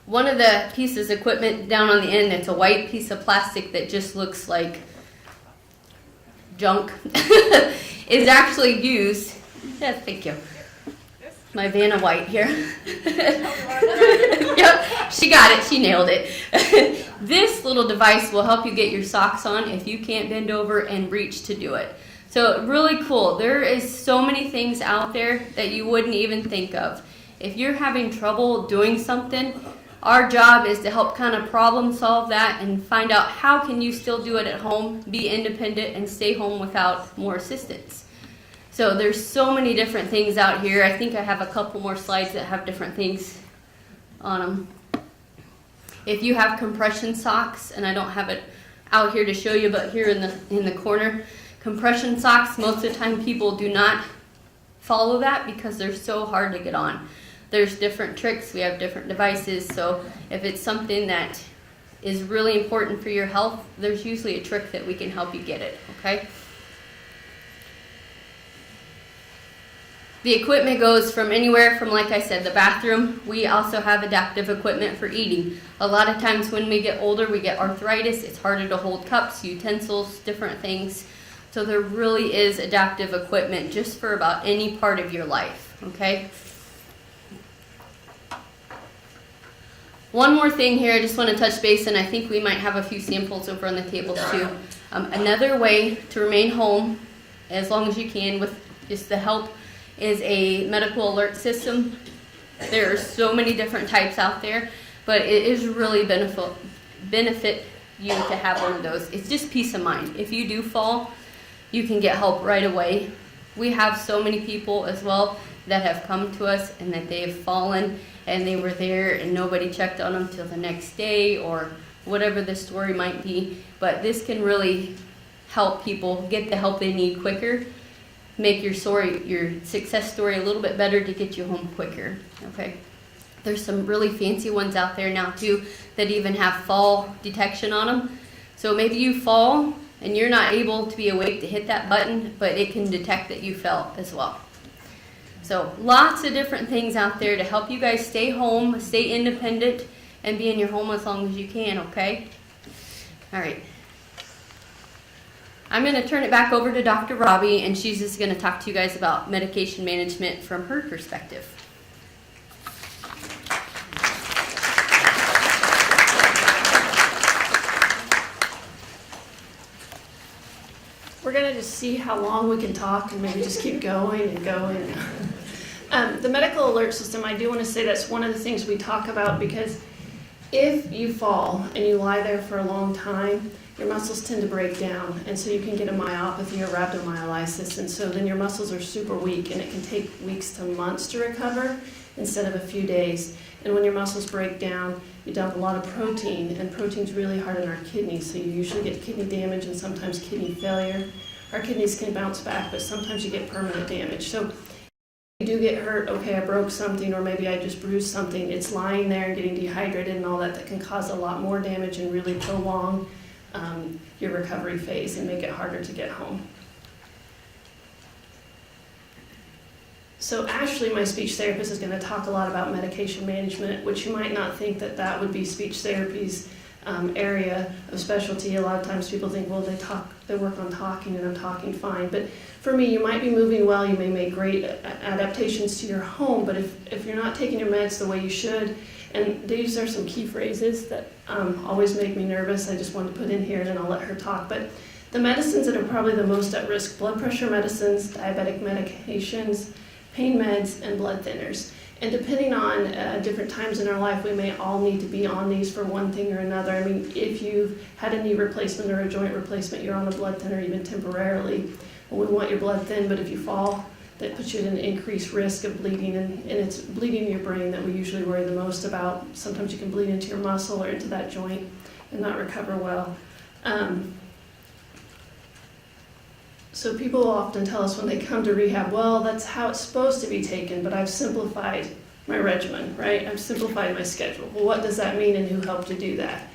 One of the pieces of equipment down on the end, it's a white piece of plastic that just looks like junk, is actually used. Yeah, thank you. My Vanna White here. Yep, she got it. She nailed it. This little device will help you get your socks on if you can't bend over and reach to do it. So really cool. There is so many things out there that you wouldn't even think of. If you're having trouble doing something, our job is to help kind of problem solve that and find out how can you still do it at home, be independent, and stay home without more assistance. So there's so many different things out here. I think I have a couple more slides that have different things on them. If you have compression socks, and I don't have it out here to show you, but here in the corner, compression socks, most of the time people do not follow that because they're so hard to get on. There's different tricks, we have different devices, so if it's something that is really important for your health, there's usually a trick that we can help you get it, okay? The equipment goes from anywhere from, like I said, the bathroom. We also have adaptive equipment for eating. A lot of times when we get older, we get arthritis. It's harder to hold cups, utensils, different things. So there really is adaptive equipment just for about any part of your life, okay? One more thing here, I just want to touch base, and I think we might have a few samples over on the tables too. Another way to remain home as long as you can with just the help is a medical alert system. There are so many different types out there, but it is really benefit you to have one of those. It's just peace of mind. If you do fall, you can get help right away. We have so many people as well that have come to us and that they have fallen and they were there and nobody checked on them till the next day or whatever the story might be. But this can really help people get the help they need quicker make your success story a little bit better to get you home quicker, okay? There's some really fancy ones out there now too that even have fall detection on them. So maybe you fall and you're not able to be awake to hit that button, but it can detect that you fell as well. So lots of different things out there to help you guys stay home, stay independent, and be in your home as long as you can, okay? All right. I'm going to turn it back over to Dr. Robbie, and she's just going to talk to you guys about medication management from her perspective. We're gonna just see how long we can talk and maybe just keep going and going. The medical alert system, I do want to say that's one of the things we talk about, because if you fall and you lie there for a long time, your muscles tend to break down, and so you can get a myopathy or rhabdomyolysis, and so then your muscles are super weak, and it can take weeks to months to recover instead of a few days. And when your muscles break down, you dump a lot of protein, and protein's really hard on our kidneys, so you usually get kidney damage and sometimes kidney failure. Our kidneys can bounce back, but sometimes you get permanent damage. So if you do get hurt, okay, I broke something, or maybe I just bruised something, it's lying there and getting dehydrated and all that, that can cause a lot more damage and really prolong your recovery phase and make it harder to get home. So Ashley, my speech therapist, is going to talk a lot about medication management, which you might not think that that would be speech therapy's area of specialty. A lot of times people think, well, they work on talking and I'm talking fine. But for me, you might be moving well, you may make great adaptations to your home, but if you're not taking your meds the way you should, and these are some key phrases that always make me nervous, I just wanted to put in here and then I'll let her talk. But the medicines that are probably the most at risk: blood pressure medicines, diabetic medications, pain meds, and blood thinners. And depending on different times in our life, we may all need to be on these for one thing or another. I mean, if you've had a knee replacement or a joint replacement, you're on a blood thinner even temporarily. Well, we want your blood thin, but if you fall, that puts you at an increased risk of bleeding, and it's bleeding in your brain that we usually worry the most about. Sometimes you can bleed into your muscle or into that joint and not recover well. So people will often tell us when they come to rehab, well, that's how it's supposed to be taken, but I've simplified my regimen, right? I've simplified my schedule. Well, what does that mean, and who helped to do that?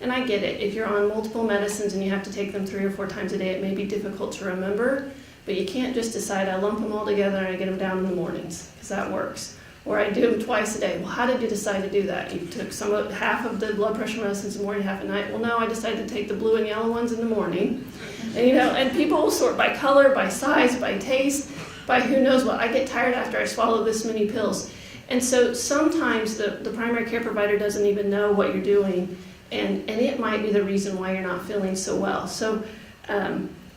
And I get it. If you're on multiple medicines and you have to take them 3 or 4 times a day, it may be difficult to remember, but you can't just decide I lump them all together and I get them down in the mornings, because that works. Or I do them twice a day. Well, how did you decide to do that? You took half of the blood pressure medicines in the morning, half at night. Well, no, I decided to take the blue and yellow ones in the morning. And, and people will sort by color, by size, by taste, by who knows what. I get tired after I swallow this many pills. And so sometimes the primary care provider doesn't even know what you're doing, and it might be the reason why you're not feeling so well. So,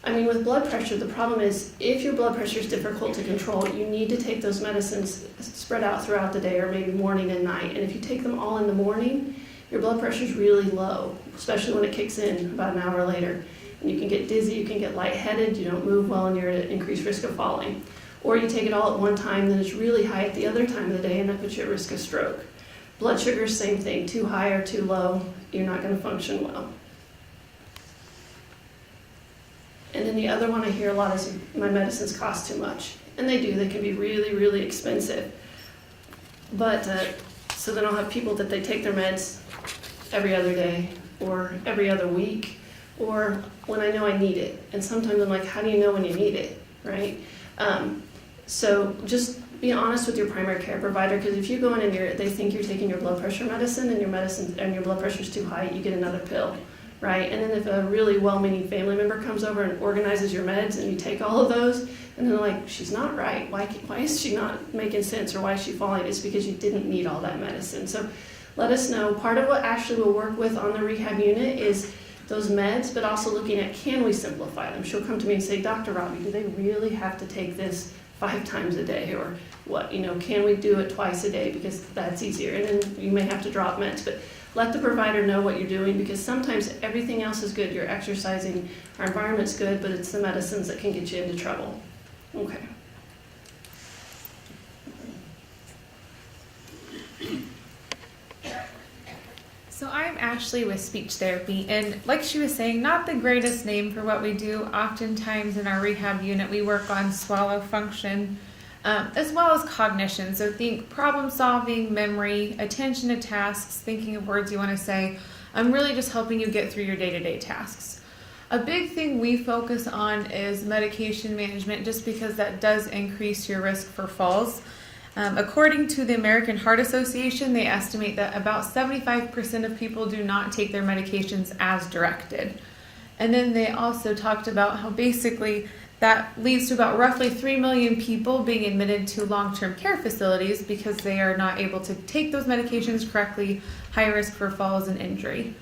with blood pressure, the problem is if your blood pressure is difficult to control, you need to take those medicines spread out throughout the day, or maybe morning and night. And if you take them all in the morning, your blood pressure is really low, especially when it kicks in about an hour later. And you can get dizzy, you can get lightheaded, you don't move well, and you're at increased risk of falling. Or you take it all at one time, then it's really high at the other time of the day, and that puts you at risk of stroke. Blood sugar, same thing, too high or too low, you're not going to function well. And then the other one I hear a lot is my medicines cost too much. And they do, they can be really, really expensive. But, so then I'll have people that they take their meds every other day, or every other week, or when I know I need it. And sometimes I'm like, how do you know when you need it, right? So just be honest with your primary care provider, because if you go in and they think you're taking your blood pressure medicine and your blood pressure is too high, you get another pill, right? And then if a really well-meaning family member comes over and organizes your meds and you take all of those, and they're like, she's not right. Why is she not making sense, or why is she falling? It's because you didn't need all that medicine. So let us know. Part of what Ashley will work with on the rehab unit is those meds, but also looking at, can we simplify them? She'll come to me and say, Dr. Robbie, do they really have to take this 5 times a day, or what? Can we do it twice a day, because that's easier? And then you may have to drop meds, but let the provider know what you're doing, because sometimes everything else is good. You're exercising, our environment's good, but it's the medicines that can get you into trouble. Okay. So I'm Ashley with speech therapy, and like she was saying, not the greatest name for what we do. Oftentimes in our rehab unit, we work on swallow function, as well as cognition. So think problem solving, memory, attention to tasks, thinking of words you want to say. I'm really just helping you get through your day-to-day tasks. A big thing we focus on is medication management, just because that does increase your risk for falls. According to the American Heart Association, they estimate that about 75% of people do not take their medications as directed. And then they also talked about how basically that leads to about roughly 3 million people being admitted to long-term care facilities because they are not able to take those medications correctly, high risk for falls and injury.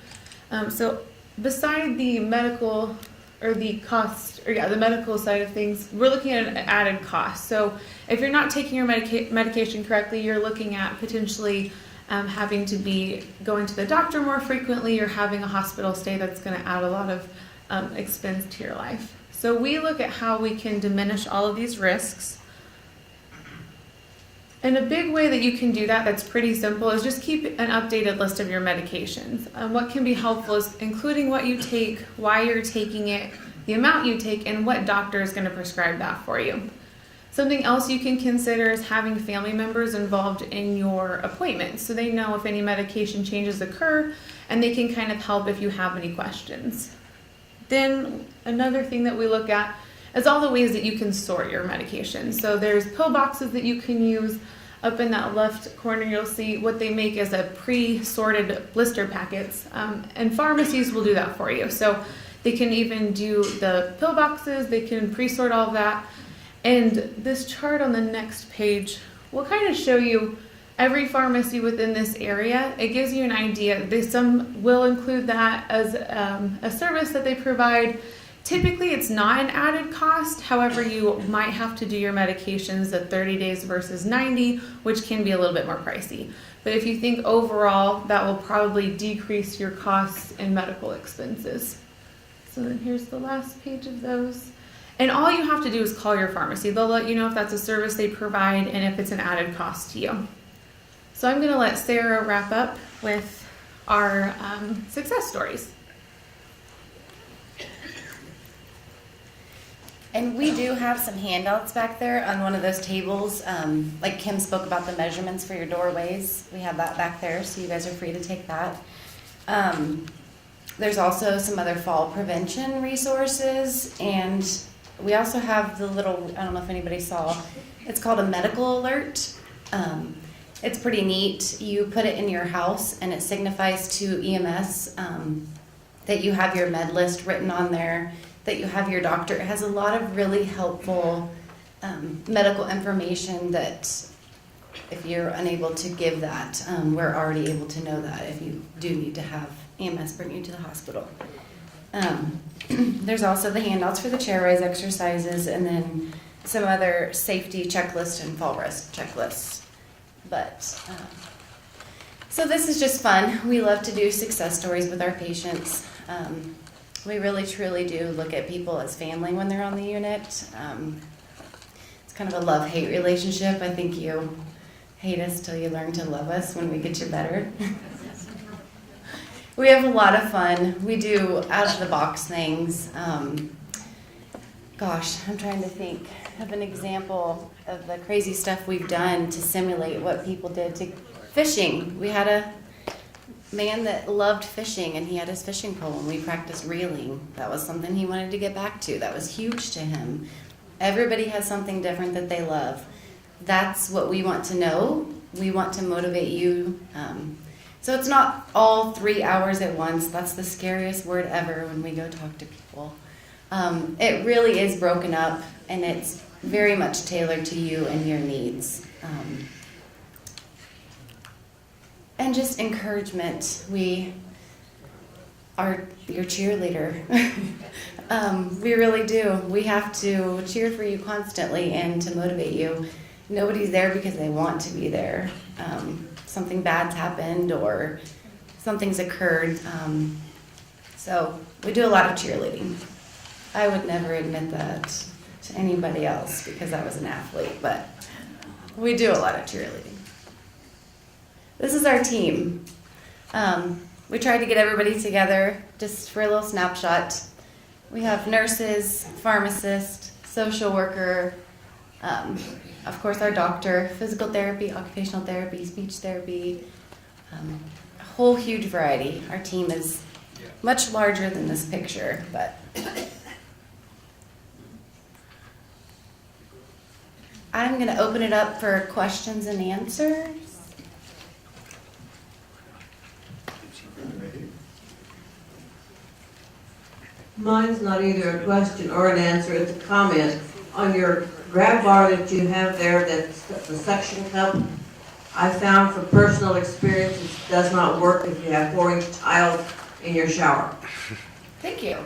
So beside the medical or the cost, or the medical side of things, we're looking at an added cost. So if you're not taking your medication correctly, you're looking at potentially having to be going to the doctor more frequently, or having a hospital stay that's going to add a lot of expense to your life. So we look at how we can diminish all of these risks. And a big way that you can do that that's pretty simple is just keep an updated list of your medications. What can be helpful is including what you take, why you're taking it, the amount you take, and what doctor is going to prescribe that for you. Something else you can consider is having family members involved in your appointments, so they know if any medication changes occur, and they can kind of help if you have any questions. Then another thing that we look at is all the ways that you can sort your medications. So there's pill boxes that you can use. Up in that left corner, you'll see what they make as a pre-sorted blister packets, and pharmacies will do that for you. So they can even do the pill boxes, they can pre-sort all of that. And this chart on the next page will kind of show you every pharmacy within this area. It gives you an idea. Some will include that as a service that they provide. Typically, it's not an added cost. However, you might have to do your medications at 30 days versus 90, which can be a little bit more pricey. But if you think overall, that will probably decrease your costs in medical expenses. So then here's the last page of those. And all you have to do is call your pharmacy. They'll let you know if that's a service they provide and if it's an added cost to you. So I'm going to let Sarah wrap up with our success stories. And we do have some handouts back there on one of those tables. Like Kim spoke about the measurements for your doorways. We have that back there, so you guys are free to take that. There's also some other fall prevention resources, and we also have the little, I don't know if anybody saw, it's called a medical alert. It's pretty neat. You put it in your house, and it signifies to EMS that you have your med list written on there, that you have your doctor. It has a lot of really helpful medical information that if you're unable to give that, we're already able to know that if you do need to have EMS bring you to the hospital. There's also the handouts for the chair rise exercises, and then some other safety checklists and fall risk checklists. But so this is just fun. We love to do success stories with our patients. We really truly do look at people as family when they're on the unit. It's kind of a love-hate relationship. I think you hate us till you learn to love us when we get you better. We have a lot of fun. We do out-of-the-box things. Gosh, I'm trying to think of an example of the crazy stuff we've done to simulate what people did to fishing. We had a man that loved fishing, and he had his fishing pole, and we practiced reeling. That was something he wanted to get back to. That was huge to him. Everybody has something different that they love. That's what we want to know. We want to motivate you. So it's not all 3 hours at once. That's the scariest word ever when we go talk to people. It really is broken up, and it's very much tailored to you and your needs. And just encouragement. We are your cheerleader. We really do. We have to cheer for you constantly and to motivate you. Nobody's there because they want to be there. Something bad's happened or something's occurred. So we do a lot of cheerleading. I would never admit that to anybody else because I was an athlete, but we do a lot of cheerleading. This is our team. we tried to get everybody together just for a little snapshot. We have nurses, pharmacists, social worker, of course our doctor, physical therapy, occupational therapy, speech therapy, a whole huge variety. Our team is much larger than this picture, but I'm going to open it up for questions and answers. Mine's not either a question or an answer, it's a comment. On your grab bar that you have there, that's the suction cup, I found from personal experience it does not work if you have 4-inch tiles in your shower. Thank you.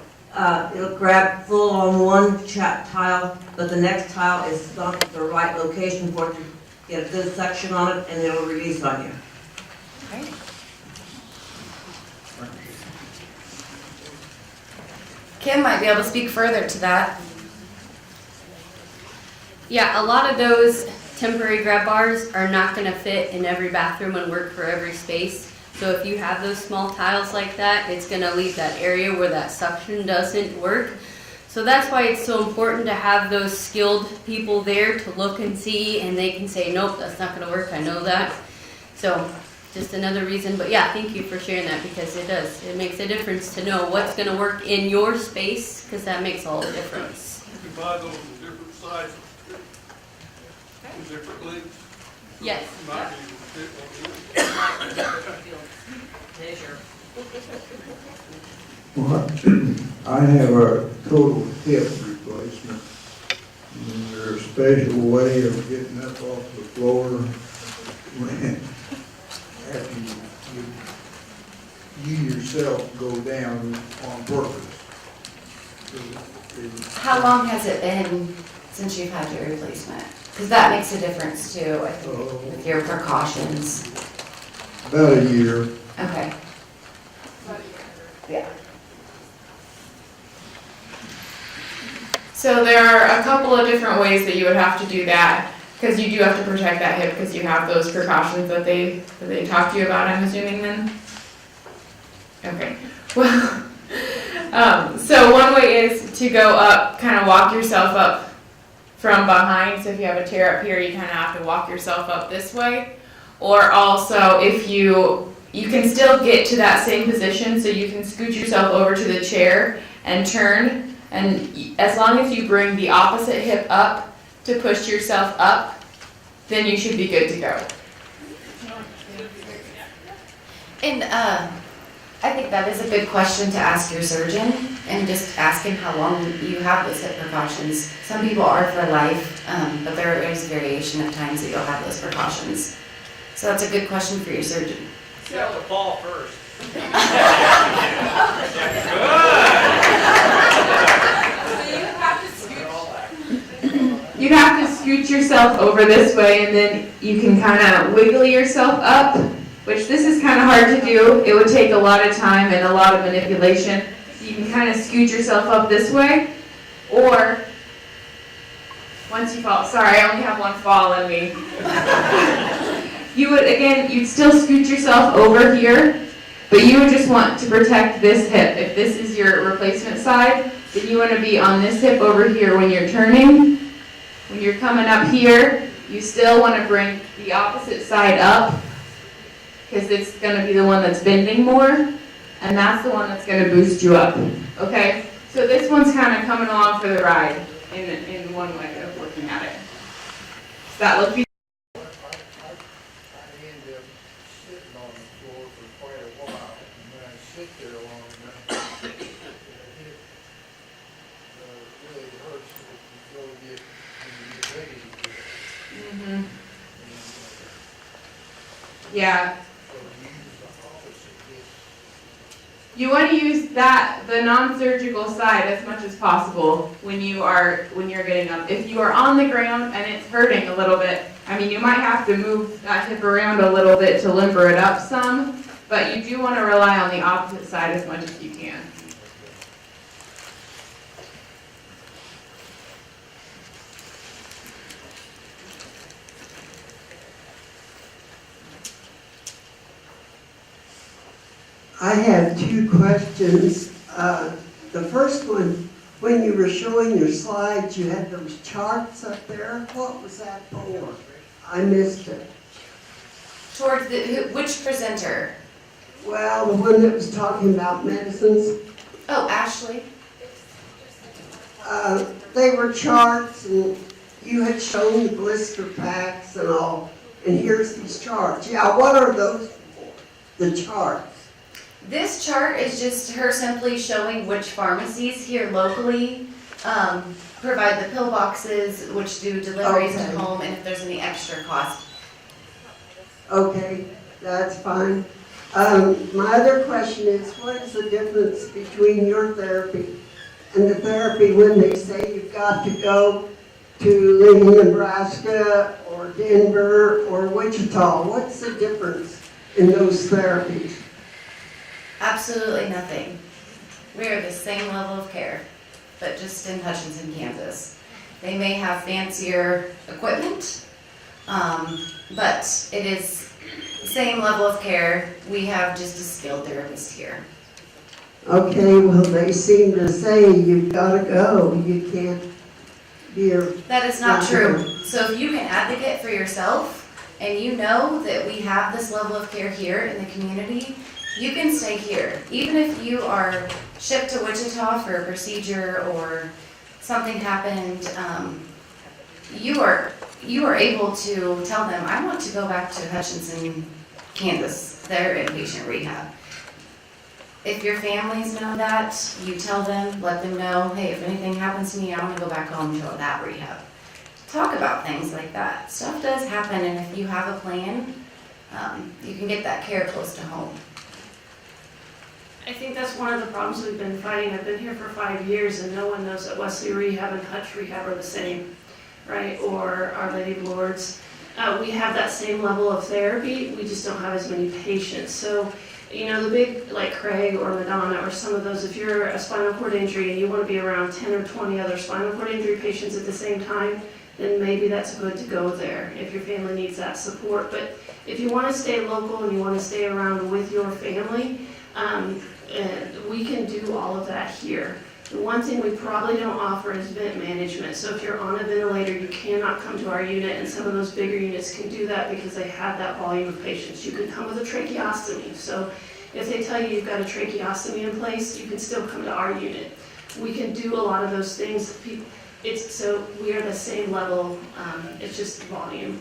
It'll grab full on one tile, but the next tile is not the right location for it to get a good suction on it, and it'll release on you. Okay. Kim might be able to speak further to that. Yeah, a lot of those temporary grab bars are not going to fit in every bathroom and work for every space. So if you have those small tiles like that, it's going to leave that area where that suction doesn't work. So that's why it's so important to have those skilled people there to look and see, and they can say, nope, that's not going to work, I know that. So just another reason, but yeah, thank you for sharing that, because it does. It makes a difference to know what's going to work in your space, because that makes all the difference. You can buy those in different sizes, different lengths. Yes. You might be able to fit on yours. Measure. Well, I have a total hip replacement. And there's a special way of getting up off the floor when after you yourself go down on purpose. How long has it been since you've had your replacement? Because that makes a difference too, I think, with your precautions. About a year. Okay. Yeah. So there are a couple of different ways that you would have to do that, because you do have to protect that hip, because you have those precautions that they talked to you about, I'm assuming then? Okay, well, so one way is to go up, kind of walk yourself up from behind. So if you have a chair up here, you kind of have to walk yourself up this way. Or also, if you can still get to that same position, so you can scoot yourself over to the chair and turn. And as long as you bring the opposite hip up to push yourself up, then you should be good to go. And I think that is a good question to ask your surgeon, and just ask him how long you have those hip precautions. Some people are for life, but there is variation at times that you'll have those precautions. So that's a good question for your surgeon. You have to fall first. You have to scoot yourself over this way, and then you can kind of wiggle yourself up, which this is kind of hard to do. It would take a lot of time and a lot of manipulation. So you can kind of scoot yourself up this way, or once you fall, sorry, I only have one fall in me. You'd still scoot yourself over here, but you would just want to protect this hip. If this is your replacement side, then you want to be on this hip over here when you're turning. When you're coming up here, you still want to bring the opposite side up, because it's going to be the one that's bending more, and that's the one that's going to boost you up, okay? So this one's kind of coming along for the ride in one way of looking at it. Does that look good? I end up sitting on the floor for quite a while, and when I sit there long enough, the hip really hurts if you go get ready to get it. Mm-hmm. Yeah. So you use the opposite hip. You want to use the non-surgical side as much as possible when you're getting up. If you are on the ground and it's hurting a little bit, I mean, you might have to move that hip around a little bit to limber it up some, but you do want to rely on the opposite side as much as you can. I have two questions. The first one, when you were showing your slides, you had those charts up there. What was that for? I missed it. Towards which presenter? Well, the one that was talking about medicines, Oh, Ashley. they were charts and you had shown the blister packs and all. And here's these charts. Yeah, what are those for? The charts. This chart is just her simply showing which pharmacies here locally provide the pill boxes, which do deliveries Okay. to home, and if there's any extra cost. Okay, that's fine. My other question is, what is the difference between your therapy and the therapy when they say you've got to go to Lincoln, Nebraska, or Denver, or Wichita? What's the difference in those therapies? Absolutely nothing. We are the same level of care, but just in Hutchinson, Kansas. They may have fancier equipment, but it is the same level of care. We have just a skilled therapist here. Okay, well, they seem to say you've got to go. You can't be a... That is not true. So if you can advocate for yourself and you know that we have this level of care here in the community, you can stay here. Even if you are shipped to Wichita for a procedure or something happened, you are able to tell them, I want to go back to Hutchinson, Kansas, their inpatient rehab. If your families know that, you tell them, let them know, hey, if anything happens to me, I want to go back home to that rehab. Talk about things like that. Stuff does happen, and if you have a plan, you can get that care close to home. I think that's one of the problems we've been fighting. I've been here for 5 years and no one knows that Wesley Rehab and Hutch Rehab are the same, right? Or Our Lady of Lourdes. We have that same level of therapy, we just don't have as many patients. So, you know, the big, like Craig or Madonna or some of those, if you're a spinal cord injury and you want to be around 10 or 20 other spinal cord injury patients at the same time, then maybe that's good to go there if your family needs that support. But if you want to stay local and you want to stay around with your family, we can do all of that here. The one thing we probably don't offer is vent management. So if you're on a ventilator, you cannot come to our unit, and some of those bigger units can do that because they have that volume of patients. You can come with a tracheostomy. So if they tell you you've got a tracheostomy in place, you can still come to our unit. We can do a lot of those things. So we are the same level, it's just volume.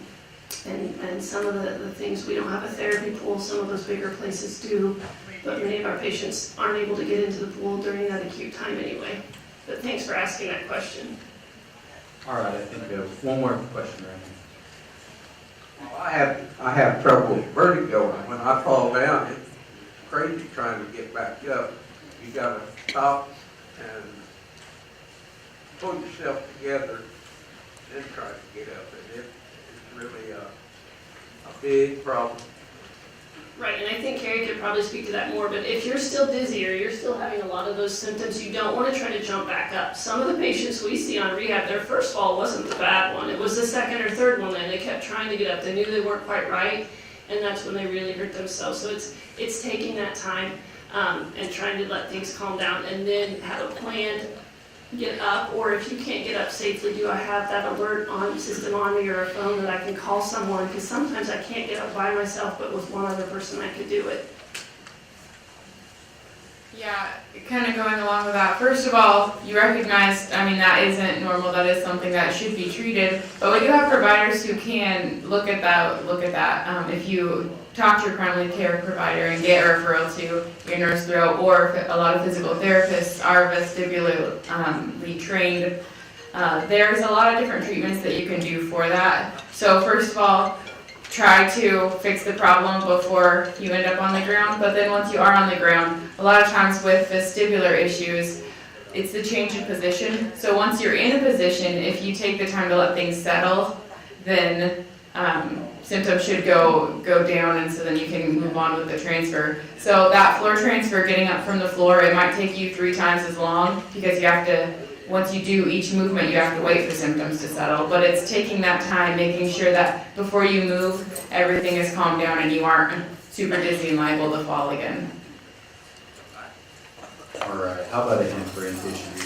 And some of the things, we don't have a therapy pool, some of those bigger places do, but many of our patients aren't able to get into the pool during that acute time anyway. But thanks for asking that question. All right, I think we have one more question right here. I have trouble with vertigo, and when I fall down, it's crazy trying to get back up. You gotta stop and pull yourself together and try to get up. And it's really a big problem. Right, and I think Carrie could probably speak to that more, but if you're still dizzy or you're still having a lot of those symptoms, you don't want to try to jump back up. Some of the patients we see on rehab, their first fall wasn't the bad one. It was the second or third one, and they kept trying to get up. They knew they weren't quite right, and that's when they really hurt themselves. So it's taking that time and trying to let things calm down, and then have a plan to get up, or if you can't get up safely, do I have that alert on system on me or a phone that I can call someone? Because sometimes I can't get up by myself, but with one other person I could do it. Yeah, kind of going along with that. First of all, you recognize, that isn't normal. That is something that should be treated. But we do have providers who can look at that. If you talk to your primary care provider and get a referral to your nurse throughout, or if a lot of physical therapists are vestibularly trained, there's a lot of different treatments that you can do for that. So first of all, try to fix the problem before you end up on the ground, but then once you are on the ground, a lot of times with vestibular issues, it's the change in position. So once you're in a position, if you take the time to let things settle, then symptoms should go down, and so then you can move on with the transfer. So that floor transfer, getting up from the floor, it might take you 3 times as long because you have to, once you do each movement, you have to wait for symptoms to settle. But it's taking that time, making sure that before you move, everything is calmed down and you aren't super dizzy and liable to fall again. how about a hand brain tissue